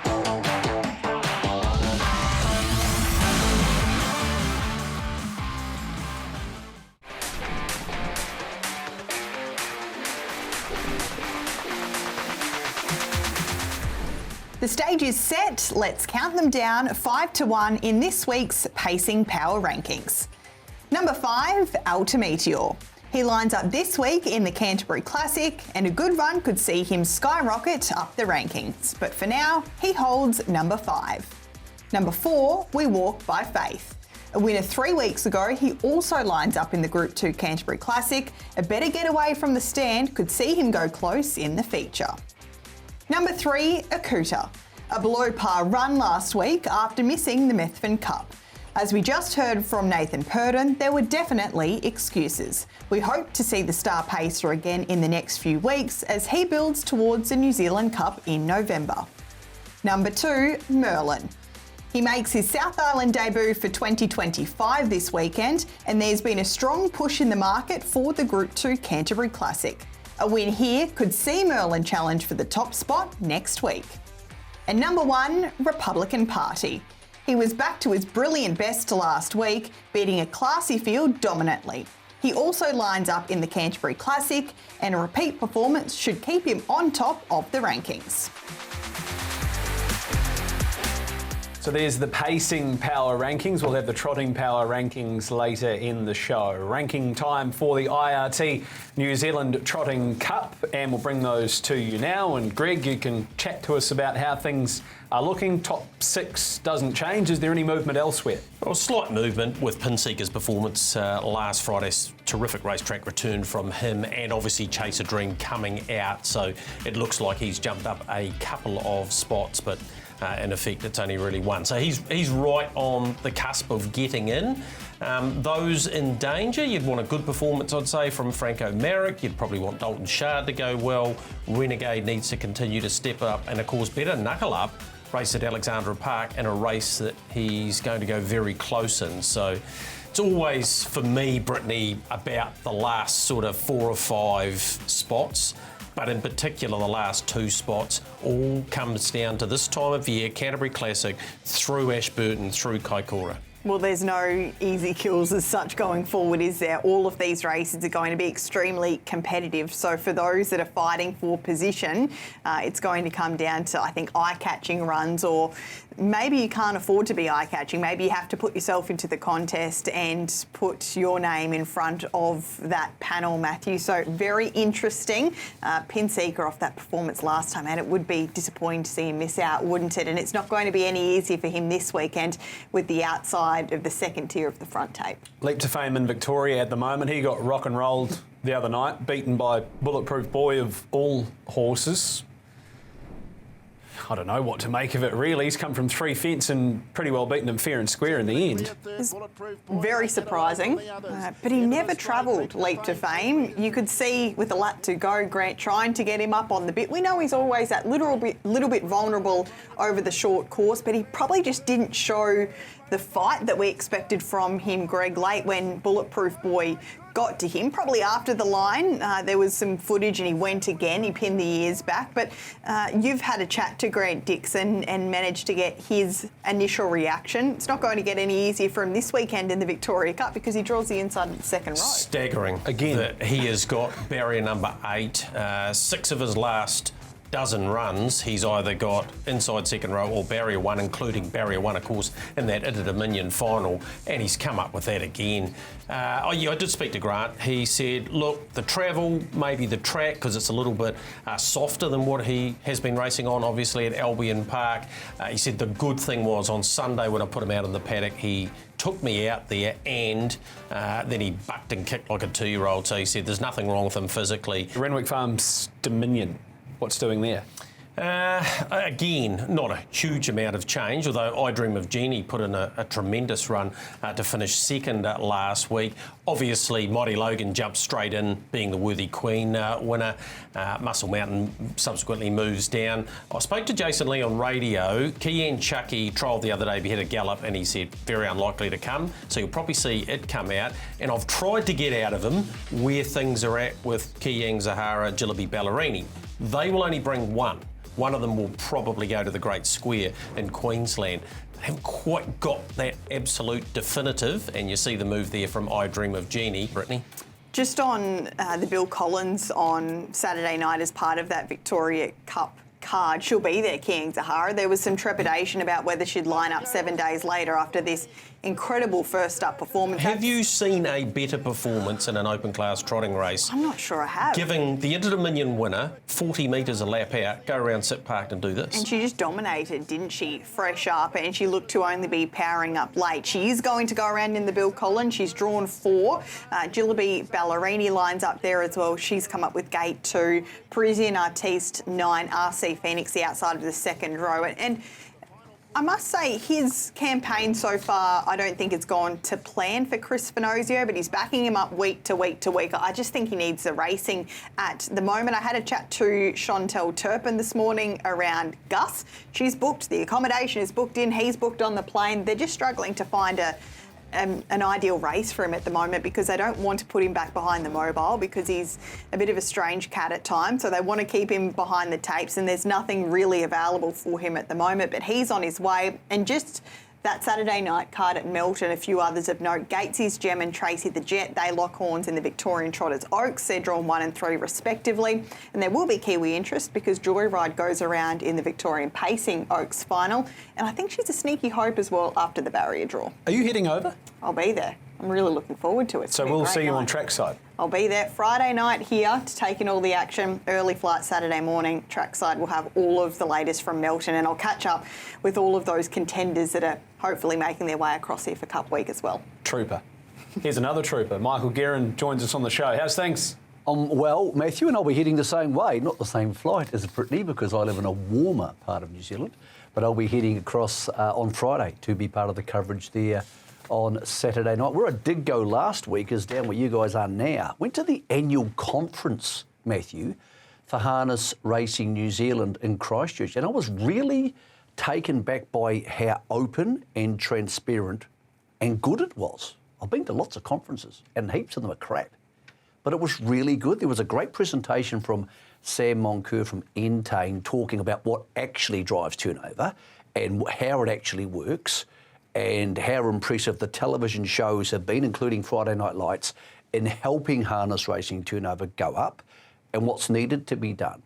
The stage is set. Let's count them down 5-1 in this week's Pacing Power Rankings. Number 5, Altimeteor. He lines up this week in the Canterbury Classic, and a good run could see him skyrocket up the rankings. But for now, he holds number 5. Number 4, We Walk by Faith. A winner 3 weeks ago, he also lines up in the Group 2 Canterbury Classic. A better getaway from the stand could see him go close in the feature. Number 3, Akuta. A below par run last week after missing the Methven Cup. As we just heard from Nathan Purdon, there were definitely excuses. We hope to see the star pacer again in the next few weeks as he builds towards the New Zealand Cup in November. Number 2, Merlin. He makes his South Island debut for 2025 this weekend, and there's been a strong push in the market for the Group 2 Canterbury Classic. A win here could see Merlin challenge for the top spot next week. And number 1, Republican Party. He was back to his brilliant best last week, beating a classy field dominantly. He also lines up in the Canterbury Classic, and a repeat performance should keep him on top of the rankings. So there's the pacing power rankings. We'll have the trotting power rankings later in the show. Ranking time for the IRT New Zealand Trotting Cup, and we'll bring those to you now. And Greg, you can chat to us about how things are looking. Top 6 doesn't change. Is there any movement elsewhere? Well, slight movement with Pinseeker's performance last Friday's terrific racetrack return from him, and obviously Chase a Dream coming out. So it looks like he's jumped up a couple of spots, but in effect, it's only really one. So he's right on the cusp of getting in. Those in danger, you'd want a good performance, I'd say, from Franco Marek. You'd probably want Dalton Shard to go well. Renegade needs to continue to step up. And, of course, better knuckle up, race at Alexandra Park in a race that he's going to go very close in. So it's always, for me, Brittany, about the last sort of 4 or 5 spots. But in particular, the last 2 spots all comes down to this time of year, Canterbury Classic, through Ashburton, through Kaikoura. Well, there's no easy kills as such going forward, is there? All of these races are going to be extremely competitive. So for those that are fighting for position, it's going to come down to, I think, eye-catching runs, or maybe you can't afford to be eye-catching. Maybe you have to put yourself into the contest and put your name in front of that panel, Matthew. So very interesting. Pinseeker off that performance last time, and it would be disappointing to see him miss out, wouldn't it? And it's not going to be any easier for him this weekend with the outside of the second tier of the front tape. Leap to fame in Victoria at the moment. He got rock and rolled the other night, beaten by Bulletproof Boy of all horses. I don't know what to make of it, really. He's come from 3 fence and pretty well beaten him fair and square in the end. It's very surprising, but he never travelled Leap to Fame. You could see with a lap to go, Grant trying to get him up on the bit. We know he's always that little bit vulnerable over the short course, but he probably just didn't show the fight that we expected from him, Greg, late when Bulletproof Boy got to him. Probably after the line, there was some footage and he went again. He pinned the ears back. But you've had a chat to Grant Dixon and managed to get his initial reaction. It's not going to get any easier for him this weekend in the Victoria Cup because he draws the inside of the second row. Staggering. Again. That he has got barrier number 8. 6 of his last dozen runs, he's either got inside second row or barrier 1, including barrier 1, of course, in that Inter-Dominion final, and he's come up with that again. I did speak to Grant. He said, look, the travel, maybe the track, because it's a little bit softer than what he has been racing on, obviously, at Albion Park. He said the good thing was on Sunday when I put him out in the paddock, he took me out there and then he bucked and kicked like a 2-year-old. So he said there's nothing wrong with him physically. Renwick Farms Dominion. What's doing there? Again, not a huge amount of change, although I Dream of Jeannie put in a tremendous run to finish second last week. Obviously, Mighty Logan jumped straight in, being the Worthy Queen winner. Muscle Mountain subsequently moves down. I spoke to Jason Lee on radio. Kian Chucky trialled the other day, he had a gallop, and he said very unlikely to come, so you'll probably see it come out. And I've tried to get out of him where things are at with Kiyang Zahara, Jillaby Ballerini. They will only bring one. One of them will probably go to the Great Square in Queensland. They haven't quite got that absolute definitive, and you see the move there from I Dream of Jeannie. Brittany? Just on the Bill Collins on Saturday night as part of that Victoria Cup card, she'll be there, Kiyang Zahara. There was some trepidation about whether she'd line up 7 days later after this incredible first up performance. Have you seen a better performance in an open class trotting race? I'm not sure I have. Giving the Inter-Dominion winner 40 metres a lap out, go around Sit Park and do this. And she just dominated, didn't she? Fresh up, and she looked to only be powering up late. She is going to go around in the Bill Collins. She's drawn 4. Jillaby Ballerini lines up there as well. She's come up with gate 2. Parisian Artiste 9. RC Phoenix the outside of the second row. And I must say his campaign so far, I don't think it's gone to plan for Chris Finozio, but he's backing him up week to week to week. I just think he needs the racing at the moment. I had a chat to Chantel Turpin this morning around Gus. She's booked, the accommodation is booked in, he's booked on the plane. They're just struggling to find an ideal race for him at the moment because they don't want to put him back behind the mobile because he's a bit of a strange cat at times. So they want to keep him behind the tapes and there's nothing really available for him at the moment. But he's on his way. And just that Saturday night card at Melton, a few others of note, Gatesy's Gem and Tracy the Jet, they lock horns in the Victorian Trotters Oaks. They're drawn 1 and 3 respectively. And there will be Kiwi interest because Joyride goes around in the Victorian Pacing Oaks final. And I think she's a sneaky hope as well after the barrier draw. Are you heading over? I'll be there. I'm really looking forward to it. So we'll see you on trackside. I'll be there Friday night here to take in all the action. Early flight Saturday morning. Trackside will have all of the latest from Melton and I'll catch up with all of those contenders that are hopefully making their way across here for Cup Week as well. Trooper. Here's another trooper. Michael Guerin joins us on the show. How's things? Well, Matthew and I'll be heading the same way, not the same flight as Brittany because I live in a warmer part of New Zealand, but I'll be heading across on Friday to be part of the coverage there on Saturday night. Where I did go last week is down where you guys are now. Went to the annual conference, Matthew, for Harness Racing New Zealand in Christchurch, and I was really taken back by how open and transparent and good it was. I've been to lots of conferences and heaps of them are crap, but it was really good. There was a great presentation from Sam Moncur from Entain talking about what actually drives turnover and how it actually works and how impressive the television shows have been, including Friday Night Lights, in helping harness racing turnover go up and what's needed to be done.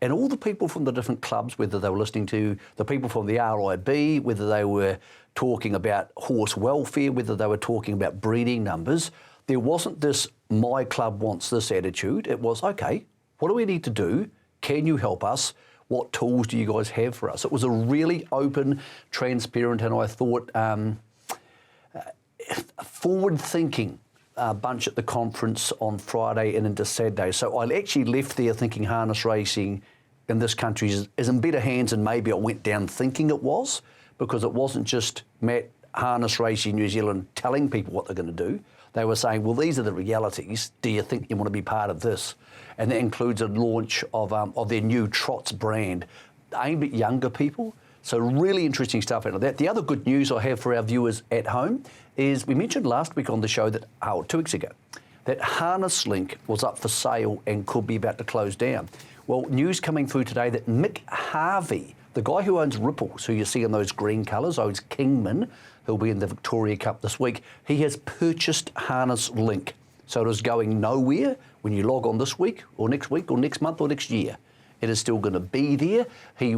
And all the people from the different clubs, whether they were listening to the people from the RIB, whether they were talking about horse welfare, whether they were talking about breeding numbers, there wasn't this, my club wants this attitude. It was, okay, what do we need to do? Can you help us? What tools do you guys have for us? It was a really open, transparent, and I thought forward-thinking bunch at the conference on Friday and into Saturday. So I actually left there thinking harness racing in this country is in better hands than maybe I went down thinking it was, because it wasn't just Matt Harness Racing New Zealand telling people what they're going to do. They were saying, well, these are the realities. Do you think you want to be part of this? And that includes a launch of their new Trots brand aimed at younger people. So really interesting stuff out of that. The other good news I have for our viewers at home is we mentioned last week on the show that, 2 weeks ago, that Harness Link was up for sale and could be about to close down. Well, news coming through today that Mick Harvey, the guy who owns Ripples, who you see in those green colours, owns Kingman, who'll be in the Victoria Cup this week, he has purchased Harness Link. So it is going nowhere when you log on this week or next month or next year. It is still going to be there. He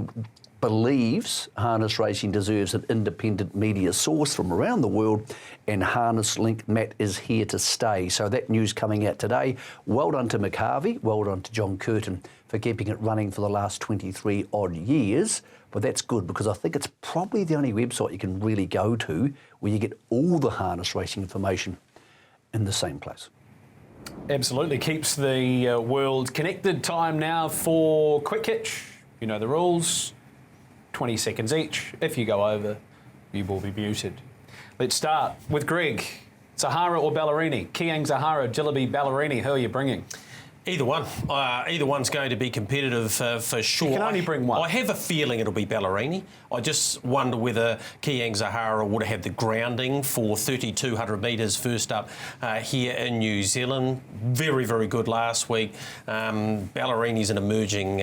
believes harness racing deserves an independent media source from around the world, and Harness Link, Matt, is here to stay. So that news coming out today. Well done to Mick Harvey, well done to John Curtin for keeping it running for the last 23 odd years. But that's good because I think it's probably the only website you can really go to where you get all the harness racing information in the same place. Absolutely. Keeps the world connected. Time now for Quick Hitch. You know the rules. 20 seconds each. If you go over, you will be muted. Let's start with Greg. Zahara or Ballerini? Kiang Zahara, Jillaby Ballerini. Who are you bringing? Either one. Either one's going to be competitive for sure. You can only bring one. I have a feeling it'll be Ballerini. I just wonder whether Kiang Zahara would have had the grounding for 3,200 metres first up here in New Zealand. Very, very good last week. Ballerini's an emerging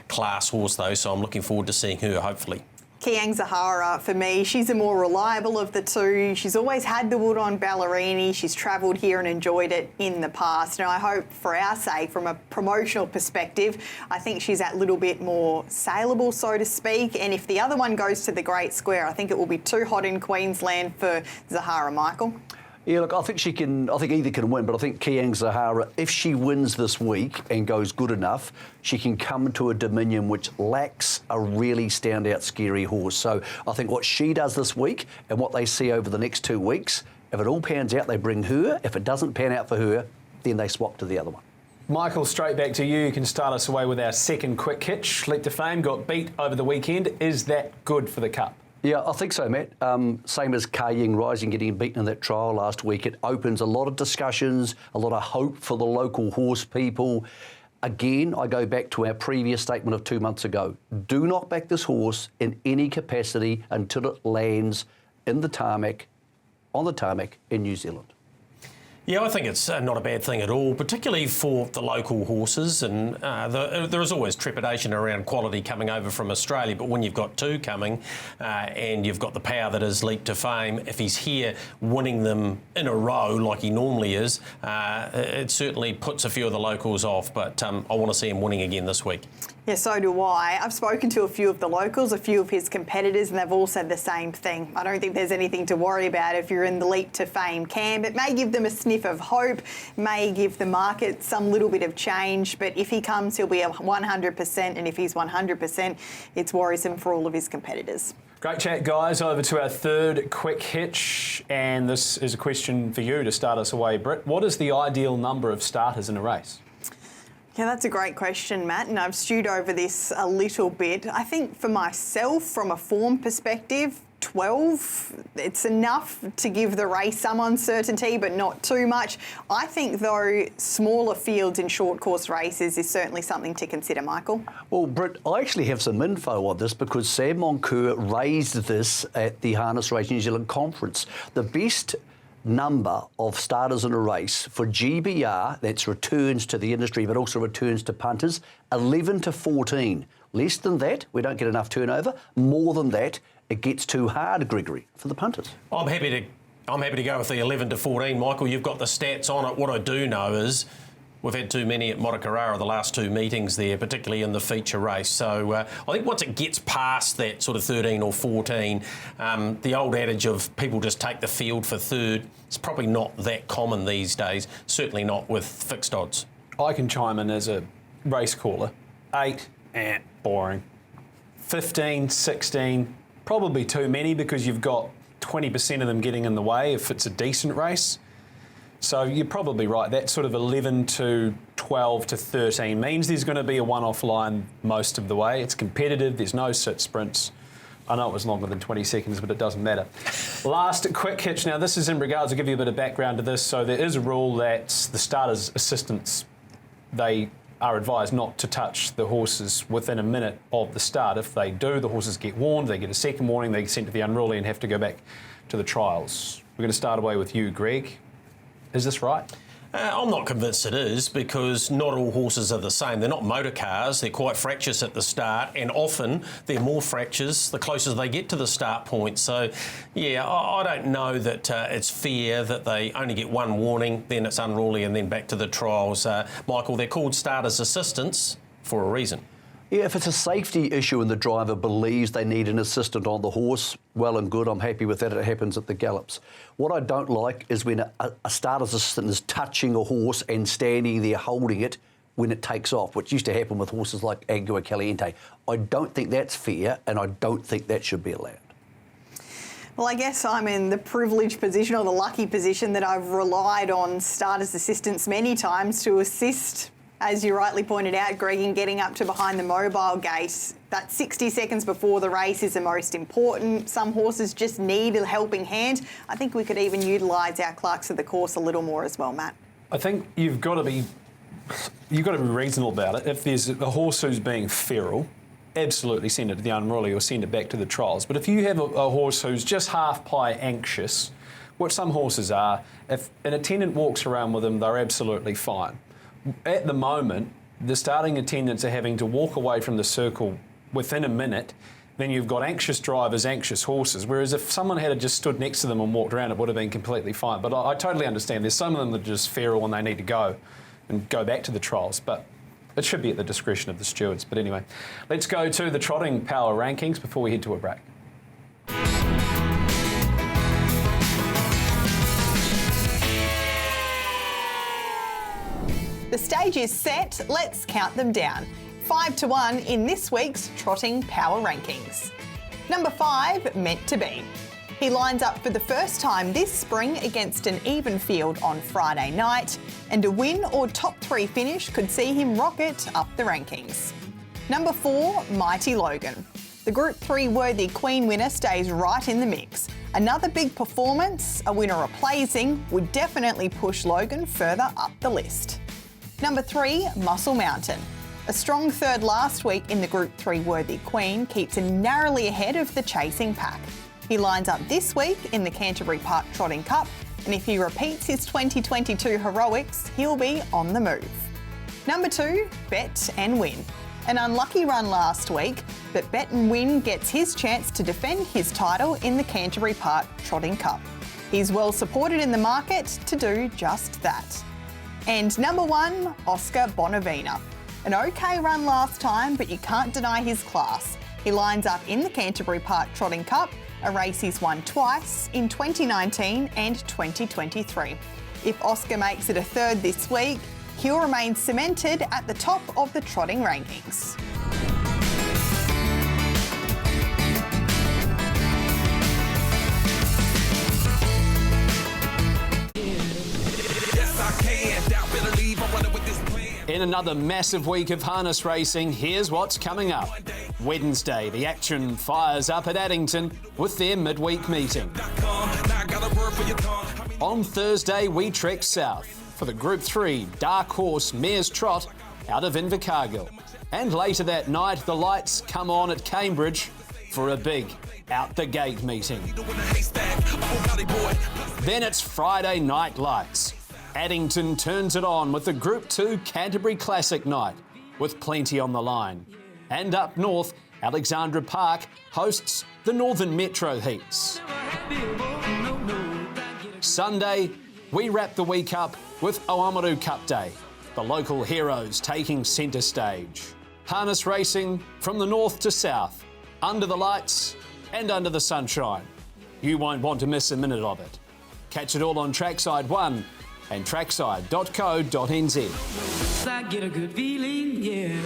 class horse, though, so I'm looking forward to seeing her, hopefully. Kiang Zahara, for me, she's the more reliable of the two. She's always had the wood on Ballerini. She's travelled here and enjoyed it in the past. And I hope, for our sake, from a promotional perspective, I think she's that little bit more saleable, so to speak. And if the other one goes to the Great Square, I think it will be too hot in Queensland for Zahara, Michael. Yeah, look, I think either can win, but I think Kiang Zahara, if she wins this week and goes good enough, she can come to a Dominion which lacks a really standout scary horse. So I think what she does this week and what they see over the next 2 weeks, if it all pans out, they bring her. If it doesn't pan out for her, then they swap to the other one. Michael, straight back to you. You can start us away with our second Quick Hitch. Leap to Fame got beat over the weekend. Is that good for the Cup? Yeah, I think so, Matt. Same as Ying Rising getting beaten in that trial last week. It opens a lot of discussions, a lot of hope for the local horse people. Again, I go back to our previous statement of 2 months ago. Do not back this horse in any capacity until it lands in the tarmac, on the tarmac in New Zealand. Yeah, I think it's not a bad thing at all, particularly for the local horses. And there is always trepidation around quality coming over from Australia, but when you've got two coming and you've got the power that is Leap to Fame, if he's here winning them in a row like he normally is, it certainly puts a few of the locals off. But I want to see him winning again this week. Yeah, so do I. I've spoken to a few of the locals, a few of his competitors, and they've all said the same thing. I don't think there's anything to worry about if you're in the Leap to Fame camp. It may give them a sniff of hope, may give the market some little bit of change, but if he comes, he'll be a 100%, and if he's 100%, it's worrisome for all of his competitors. Great chat, guys. Over to our third quick hitch, and this is a question for you to start us away, Britt. What is the ideal number of starters in a race? Yeah, that's a great question, Matt, and I've stewed over this a little bit. I think for myself, from a form perspective, 12, it's enough to give the race some uncertainty, but not too much. I think, though, smaller fields in short course races is certainly something to consider, Michael. Well, Britt, I actually have some info on this because Sam Moncur raised this at the Harness Race New Zealand conference. The best number of starters in a race for GBR, that's returns to the industry but also returns to punters, 11 to 14. Less than that, we don't get enough turnover. More than that, it gets too hard, Gregory, for the punters. I'm happy to go with the 11 to 14. Michael, you've got the stats on it. What I do know is we've had too many at Motukarara the last two meetings there, particularly in the feature race. So I think once it gets past that sort of 13 or 14, the old adage of people just take the field for third, it's probably not that common these days, certainly not with fixed odds. I can chime in as a race caller. 8, boring. 15, 16, probably too many because you've got 20% of them getting in the way if it's a decent race. So you're probably right. That sort of 11 to 12 to 13 means there's going to be a one-off line most of the way. It's competitive. There's no sit sprints. I know it was longer than 20 seconds, but it doesn't matter. Last quick hitch. Now, this is in regards, I'll give you a bit of background to this. So there is a rule that the starters' assistants, they are advised not to touch the horses within a minute of the start. If they do, the horses get warned, they get a second warning, they get sent to the unruly and have to go back to the trials. We're going to start away with you, Greg. Is this right? I'm not convinced it is because not all horses are the same. They're not motor cars. They're quite fractious at the start, and often they're more fractious the closer they get to the start point. So, yeah, I don't know that it's fair that they only get one warning, then it's unruly, and then back to the trials. Michael, they're called starters' assistants for a reason. Yeah, if it's a safety issue and the driver believes they need an assistant on the horse, well and good, I'm happy with that. It happens at the gallops. What I don't like is when a starter's assistant is touching a horse and standing there holding it when it takes off, which used to happen with horses like Agua Caliente. I don't think that's fair, and I don't think that should be allowed. Well, I guess I'm in the privileged position or the lucky position that I've relied on starters' assistants many times to assist, as you rightly pointed out, Greg, in getting up to behind the mobile gate. That 60 seconds before the race is the most important. Some horses just need a helping hand. I think we could even utilise our clerks of the course a little more as well, Matt. I think you've got to be reasonable about it. If there's a horse who's being feral, absolutely send it to the unruly or send it back to the trials. But if you have a horse who's just half pie anxious, which some horses are, if an attendant walks around with them, they're absolutely fine. At the moment, the starting attendants are having to walk away from the circle within a minute. Then you've got anxious drivers, anxious horses, whereas if someone had just stood next to them and walked around, it would have been completely fine. But I totally understand. There's some of them that are just feral and they need to go back to the trials. But it should be at the discretion of the stewards. But anyway, let's go to the Trotting Power Rankings before we head to a break. The stage is set. Let's count them down. 5 to 1 in this week's Trotting Power Rankings. Number 5, Meant to Be. He lines up for the first time this spring against an even field on Friday night, and a win or top 3 finish could see him rocket up the rankings. Number 4, Mighty Logan. The Group 3 Worthy Queen winner stays right in the mix. Another big performance, a winner replacing, would definitely push Logan further up the list. Number 3, Muscle Mountain. A strong third last week in the Group 3 Worthy Queen keeps him narrowly ahead of the chasing pack. He lines up this week in the Canterbury Park Trotting Cup, and if he repeats his 2022 heroics, he'll be on the move. Number 2, Bet and Win. An unlucky run last week, but Bet and Win gets his chance to defend his title in the Canterbury Park Trotting Cup. He's well supported in the market to do just that. And number 1, Oscar Bonavina. An okay run last time, but you can't deny his class. He lines up in the Canterbury Park Trotting Cup, a race he's won twice in 2019 and 2023. If Oscar makes it a third this week, he'll remain cemented at the top of the trotting rankings. In another massive week of harness racing, here's what's coming up. Wednesday, the action fires up at Addington with their midweek meeting. On Thursday, we trek south for the Group 3 Dark Horse Mares Trot out of Invercargill. And later that night, the lights come on at Cambridge for a big out-the-gate meeting. Then it's Friday night lights. Addington turns it on with the Group 2 Canterbury Classic Night, with plenty on the line. And up north, Alexandra Park hosts the Northern Metro Heats. Sunday, we wrap the week up with Oamaru Cup Day, the local heroes taking centre stage. Harness racing from the north to south, under the lights and under the sunshine. You won't want to miss a minute of it. Catch it all on Trackside 1 and trackside.co.nz. I get a good feeling, yeah.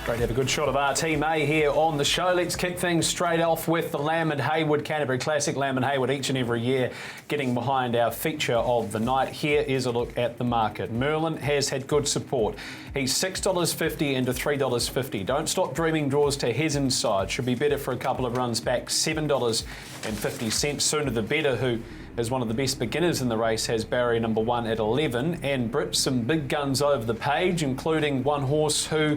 Great to have a good shot of our team A here on the show. Let's kick things straight off with the Lamb and Haywood Canterbury Classic. Lamb and Haywood each and every year getting behind our feature of the night. Here is a look at the market. Merlin has had good support. He's $6.50 into $3.50. Don't Stop Dreaming draws to his inside. Should be better for a couple of runs back. $7.50. Sooner the Better, who is one of the best beginners in the race, has barrier number 1 at 11. And Brit, some big guns over the page, including one horse who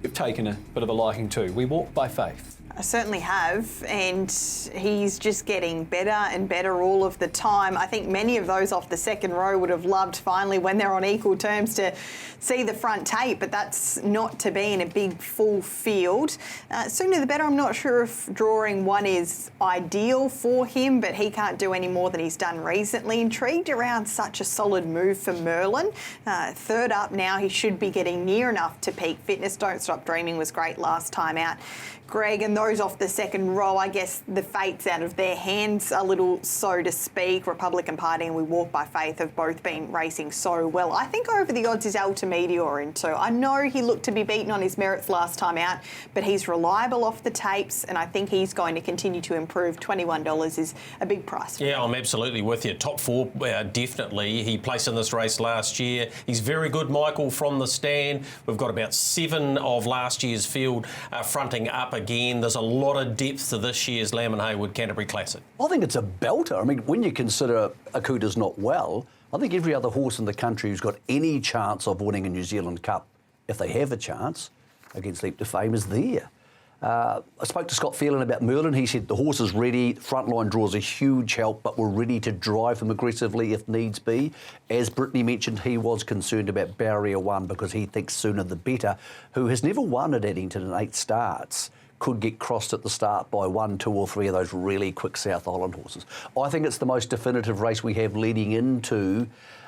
you've taken a bit of a liking to. We Walk by Faith. I certainly have, and he's just getting better and better all of the time. I think many of those off the second row would have loved finally when they're on equal terms to see the front tape, but that's not to be in a big full field. Sooner the better. I'm not sure if drawing 1 is ideal for him, but he can't do any more than he's done recently. Intrigued around such a solid move for Merlin. Third up now, he should be getting near enough to peak fitness. Don't Stop Dreaming was great last time out, Greg, and those off the second row, I guess the fate's out of their hands a little, so to speak. Republican Party and We Walk by Faith have both been racing so well. I think over the odds is Altimeteor in 2. I know he looked to be beaten on his merits last time out, but he's reliable off the tapes, and I think he's going to continue to improve. $21 is a big price. Yeah, I'm absolutely with you. Top 4, definitely. He placed in this race last year. He's very good, Michael, from the stand. We've got about 7 of last year's field fronting up again. There's a lot of depth to this year's Lamb and Haywood Canterbury Classic. I think it's a belter. I mean, when you consider Akuta's not well, I think every other horse in the country who's got any chance of winning a New Zealand Cup, if they have a chance, against Leap to Fame, is there. I spoke to Scott Phelan about Merlin. He said the horse is ready. Frontline draws a huge help, but we're ready to drive him aggressively if needs be. As Brittany mentioned, he was concerned about barrier 1 because he thinks Sooner the Better, who has never won at Addington in 8 starts, could get crossed at the start by 1, 2 or 3 of those really quick South Island horses. I think it's the most definitive race we have leading into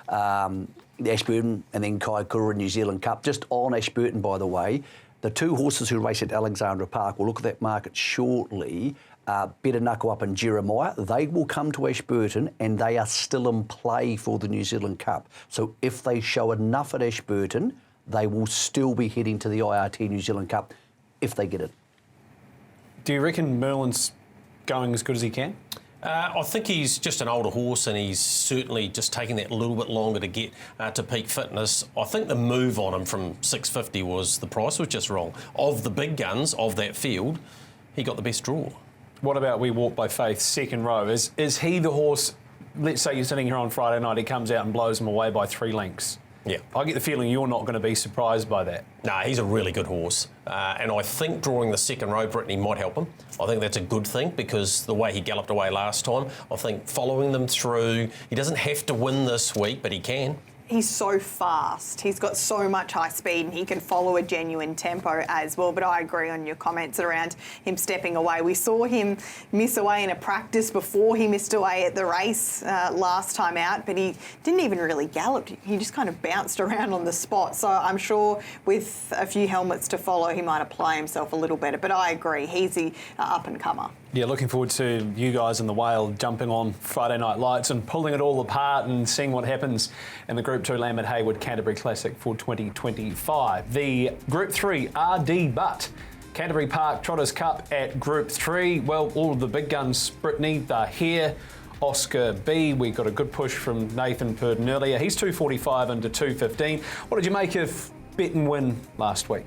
the Ashburton and then Kaikoura New Zealand Cup. Just on Ashburton, by the way, the 2 horses who race at Alexandra Park, we'll look at that market shortly, Better Knuckle Up and Jeremiah. They will come to Ashburton and they are still in play for the New Zealand Cup. So if they show enough at Ashburton, they will still be heading to the IRT New Zealand Cup if they get it. Do you reckon Merlin's going as good as he can? I think he's just an older horse, and he's certainly just taking that little bit longer to get to peak fitness. I think the move on him from 650 the price was just wrong. Of the big guns of that field, he got the best draw. What about We Walk by Faith, second row? Is he the horse? Let's say you're sitting here on Friday night, he comes out and blows him away by 3 lengths. Yeah. I get the feeling you're not going to be surprised by that. No, he's a really good horse. And I think drawing the second row, Brittany, might help him. I think that's a good thing, because the way he galloped away last time, I think following them through, he doesn't have to win this week, but he can. He's so fast. He's got so much high speed, and he can follow a genuine tempo as well. But I agree on your comments around him stepping away. We saw him miss away in a practice before he missed away at the race last time out, but he didn't even really gallop. He just kind of bounced around on the spot. So I'm sure with a few helmets to follow, he might apply himself a little better. But I agree, he's the up-and-comer. Yeah, looking forward to you guys in the Whale jumping on Friday Night Lights and pulling it all apart and seeing what happens in the Group 2 Lambert Hayward Canterbury Classic for 2025. The Group 3 RD Butt Canterbury Park Trotters Cup at Group 3. Well, all of the big guns, Brittany, they're here. Oscar B, we got a good push from Nathan Purdon earlier. He's 245 into 215. What did you make of Bet and Win last week?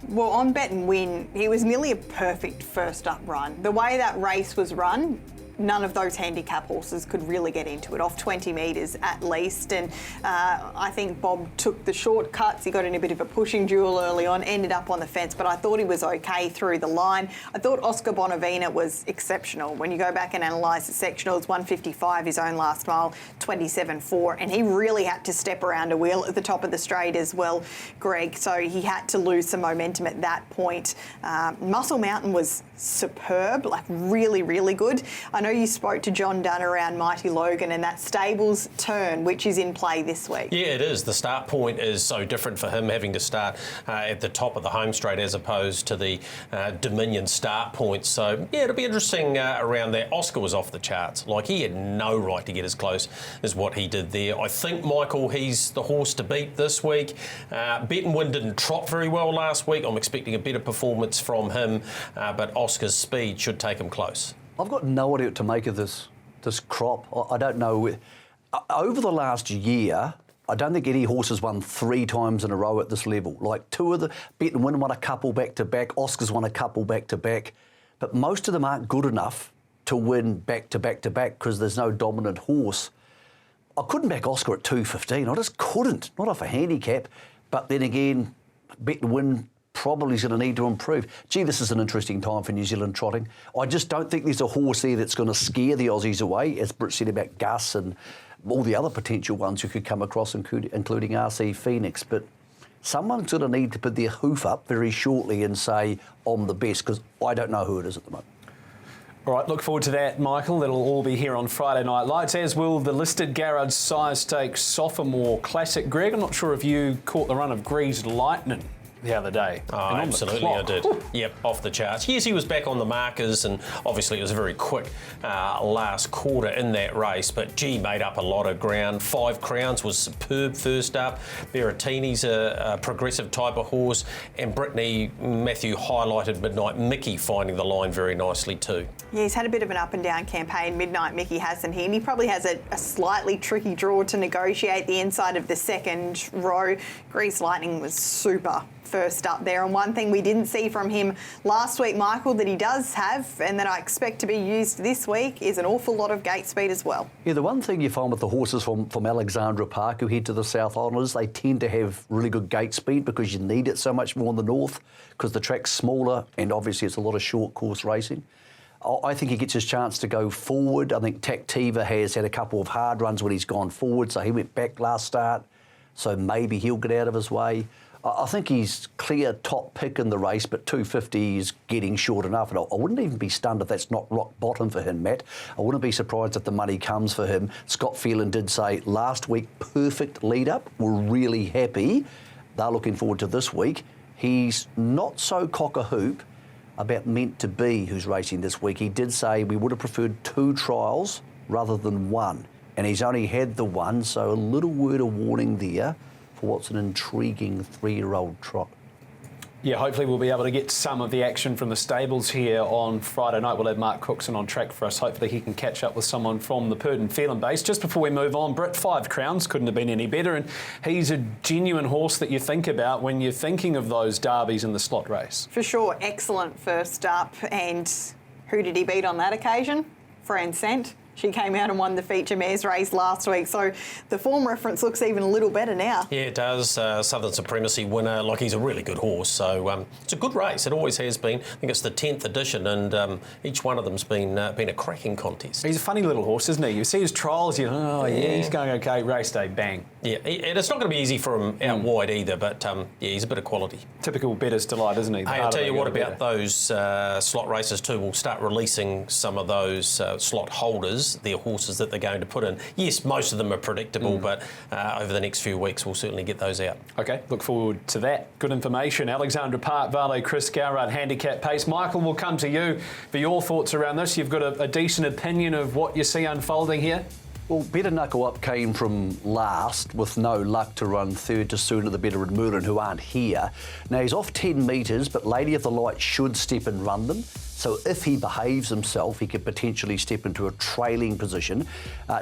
Well, on Bet and Win, he was nearly a perfect first up run. The way that race was run, none of those handicap horses could really get into it, off 20 metres at least. And I think Bob took the shortcuts. He got in a bit of a pushing duel early on, ended up on the fence, but I thought he was okay through the line. I thought Oscar Bonavina was exceptional. When you go back and analyse the sectionals, 155 his own last mile, 27.4, and he really had to step around a wheel at the top of the straight as well, Greg, so he had to lose some momentum at that point. Muscle Mountain was superb, like really, really good. I know you spoke to John Dunn around Mighty Logan and that stables turn, which is in play this week. Yeah, it is. The start point is so different for him, having to start at the top of the home straight as opposed to the Dominion start point. So, yeah, it'll be interesting around there. Oscar was off the charts. Like, he had no right to get as close as what he did there. I think, Michael, he's the horse to beat this week. Bet and Win didn't trot very well last week. I'm expecting a better performance from him, but Oscar's speed should take him close. I've got no idea what to make of this crop. I don't know. Over the last year, I don't think any horse has won 3 times in a row at this level. Like, 2 of the Bet and Win won a couple back-to-back. Oscar's won a couple back-to-back. But most of them aren't good enough to win back-to-back-to-back because there's no dominant horse. I couldn't back Oscar at 2.15. I just couldn't. Not off a handicap. But then again, Bet and Win probably is going to need to improve. Gee, this is an interesting time for New Zealand trotting. I just don't think there's a horse there that's going to scare the Aussies away, as Britt said about Gus and all the other potential ones who could come across, including RC Phoenix. But someone's going to need to put their hoof up very shortly and say, I'm the best, because I don't know who it is at the moment. All right, look forward to that, Michael. That'll all be here on Friday Night Lights, as will the listed Garrard's Size Stakes Sophomore Classic. Greg, I'm not sure if you caught the run of Greased Lightning the other day. Oh, absolutely, I did. Yep, off the charts. Yes, he was back on the markers, and obviously it was a very quick last quarter in that race, but gee, made up a lot of ground. 5 Crowns was superb first up. Berrettini's a progressive type of horse, and Brittany, Matthew highlighted Midnight Mickey finding the line very nicely too. Yeah, he's had a bit of an up and down campaign, Midnight Mickey, hasn't he? And he probably has a slightly tricky draw to negotiate the inside of the second row. Greased Lightning was super first up there, and one thing we didn't see from him last week, Michael, that he does have and that I expect to be used this week is an awful lot of gate speed as well. Yeah, the one thing you find with the horses from Alexandra Park who head to the South Island is they tend to have really good gate speed because you need it so much more in the north because the track's smaller and obviously it's a lot of short course racing. I think he gets his chance to go forward. I think Tactiva has had a couple of hard runs when he's gone forward, so he went back last start, so maybe he'll get out of his way. I think he's clear top pick in the race, but 250 is getting short enough. And I wouldn't even be stunned if that's not rock bottom for him, Matt. I wouldn't be surprised if the money comes for him. Scott Phelan did say last week, perfect lead-up. We're really happy. They're looking forward to this week. He's not so cock-a-hoop about Meant to Be, who's racing this week. He did say we would have preferred 2 trials rather than 1. And he's only had the 1, so a little word of warning there for what's an intriguing 3-year-old trot. Yeah, hopefully we'll be able to get some of the action from the stables here on Friday night. We'll have Mark Cookson on track for us. Hopefully he can catch up with someone from the Purdon Phelan base. Just before we move on, Britt, 5 Crowns couldn't have been any better, and he's a genuine horse that you think about when you're thinking of those derbies in the slot race. For sure, excellent first up. And who did he beat on that occasion? Fran Sant. She came out and won the feature mares race last week. So the form reference looks even a little better now. Yeah, it does. Southern Supremacy winner. Like, he's a really good horse. So it's a good race. It always has been. I think it's the 10th edition, and each one of them's been a cracking contest. He's a funny little horse, isn't he? You see his trials, you go, oh, yeah, he's going okay. Race day, bang. Yeah, and it's not going to be easy for him out wide either, but yeah, he's a bit of quality. Typical bettor's delight, isn't he? Hey, I'll tell you what about those slot races too. We'll start releasing some of those slot holders, their horses that they're going to put in. Yes, most of them are predictable, but over the next few weeks we'll certainly get those out. Okay, look forward to that. Good information. Alexandra Park, Vale, Chris Gowrard, handicap pace. Michael, we'll come to you for your thoughts around this. You've got a decent opinion of what you see unfolding here? Well, Better Knuckle Up came from last with no luck to run third to Sooner the Better and Merlin, who aren't here. Now, he's off 10 metres, but Lady of the Light should step and run them. So if he behaves himself, he could potentially step into a trailing position.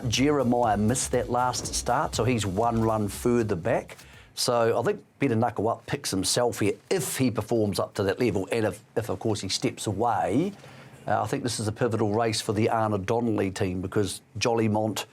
Jeremiah missed that last start, so he's 1 run further back. So I think Better Knuckle Up picks himself here if he performs up to that level, and if of course, he steps away. I think this is a pivotal race for the Anna Donnelly team, because Jollymont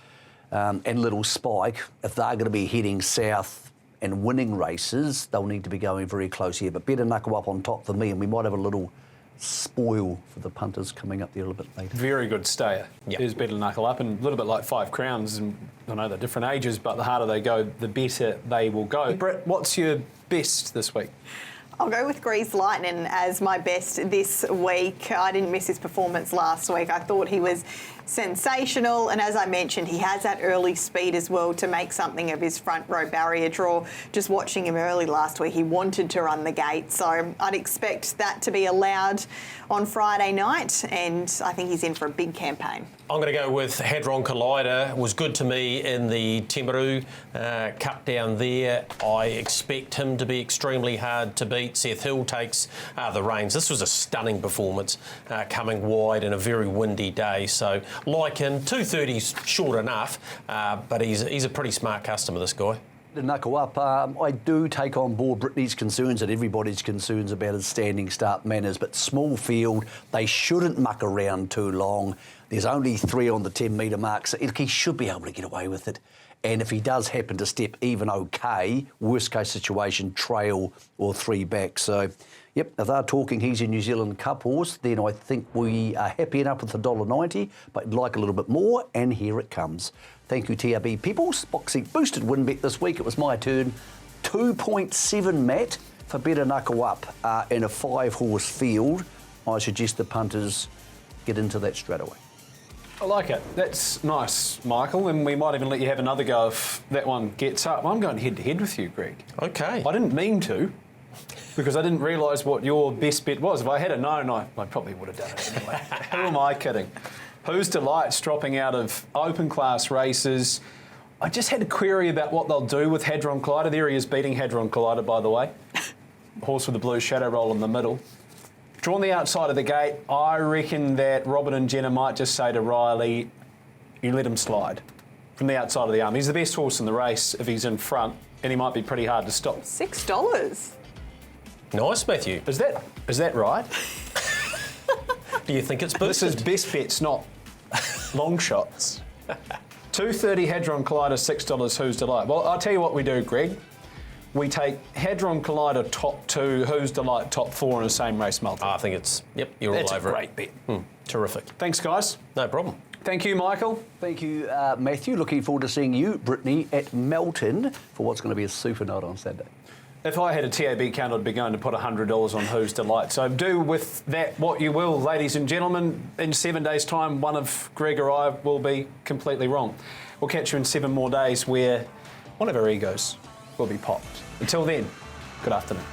and Little Spike, if they're going to be heading south and winning races, they'll need to be going very close here. But Better Knuckle Up on top for me, and we might have a little spoil for the punters coming up there a little bit later. Very good stayer. Yep. There's Better Knuckle Up, and a little bit like 5 Crowns. And I know they're different ages, but the harder they go, the better they will go. Brett, what's your best this week? I'll go with Grease Lightning as my best this week. I didn't miss his performance last week. I thought he was sensational, and as I mentioned, he has that early speed as well to make something of his front row barrier draw. Just watching him early last week, he wanted to run the gate, so I'd expect that to be allowed on Friday night, and I think he's in for a big campaign. I'm going to go with Hadron Collider. It was good to me in the Timaru Cup down there. I expect him to be extremely hard to beat. Seth Hill takes the reins. This was a stunning performance, coming wide in a very windy day. So, like him, 230's short enough, but he's a pretty smart customer, this guy. To knuckle up, I do take on board Brittany's concerns and everybody's concerns about his standing start manners, but small field, they shouldn't muck around too long. There's only 3 on the 10 metre mark, so he should be able to get away with it. And if he does happen to step even okay, worst case situation, trail or 3 back. So, yep, if they're talking he's a New Zealand Cup horse, then I think we are happy enough with $1.90, but I'd like a little bit more, and here it comes. Thank you, TRB peoples. Box seat boosted win bet this week. It was my turn. 2.7, Matt, for Better Knuckle Up in a 5-horse field. I suggest the punters get into that straight away. I like it. That's nice, Michael, and we might even let you have another go if that one gets up. I'm going head-to-head with you, Greg. Okay. I didn't mean to, because I didn't realise what your best bet was. If I had known, I probably would have done it anyway. Who am I kidding? Who's Delight's dropping out of open class races. I just had a query about what they'll do with Hadron Collider. There he is beating Hadron Collider, by the way. Horse with the blue shadow roll in the middle. Drawn the outside of the gate. I reckon that Robin and Jenna might just say to Riley, you let him slide from the outside of the arm. He's the best horse in the race if he's in front, and he might be pretty hard to stop. $6. Nice, Matthew. Is that right? Do you think it's boosted? This is best bets, not long shots. 2.30 Hadron Collider, $6 Who's Delight. Well, I'll tell you what we do, Greg. We take Hadron Collider top 2, Who's Delight top 4 in the same race multi. I think it's, yep, you're all over it. That's a great bet. Terrific. Thanks, guys. No problem. Thank you, Michael. Thank you, Matthew. Looking forward to seeing you, Brittany, at Melton for what's going to be a super night on Saturday. If I had a TAB count, I'd be going to put $100 on Who's Delight. So do with that what you will, ladies and gentlemen. In 7 days' time, one of Greg or I will be completely wrong. We'll catch you in 7 more days where one of our egos will be popped. Until then, good afternoon.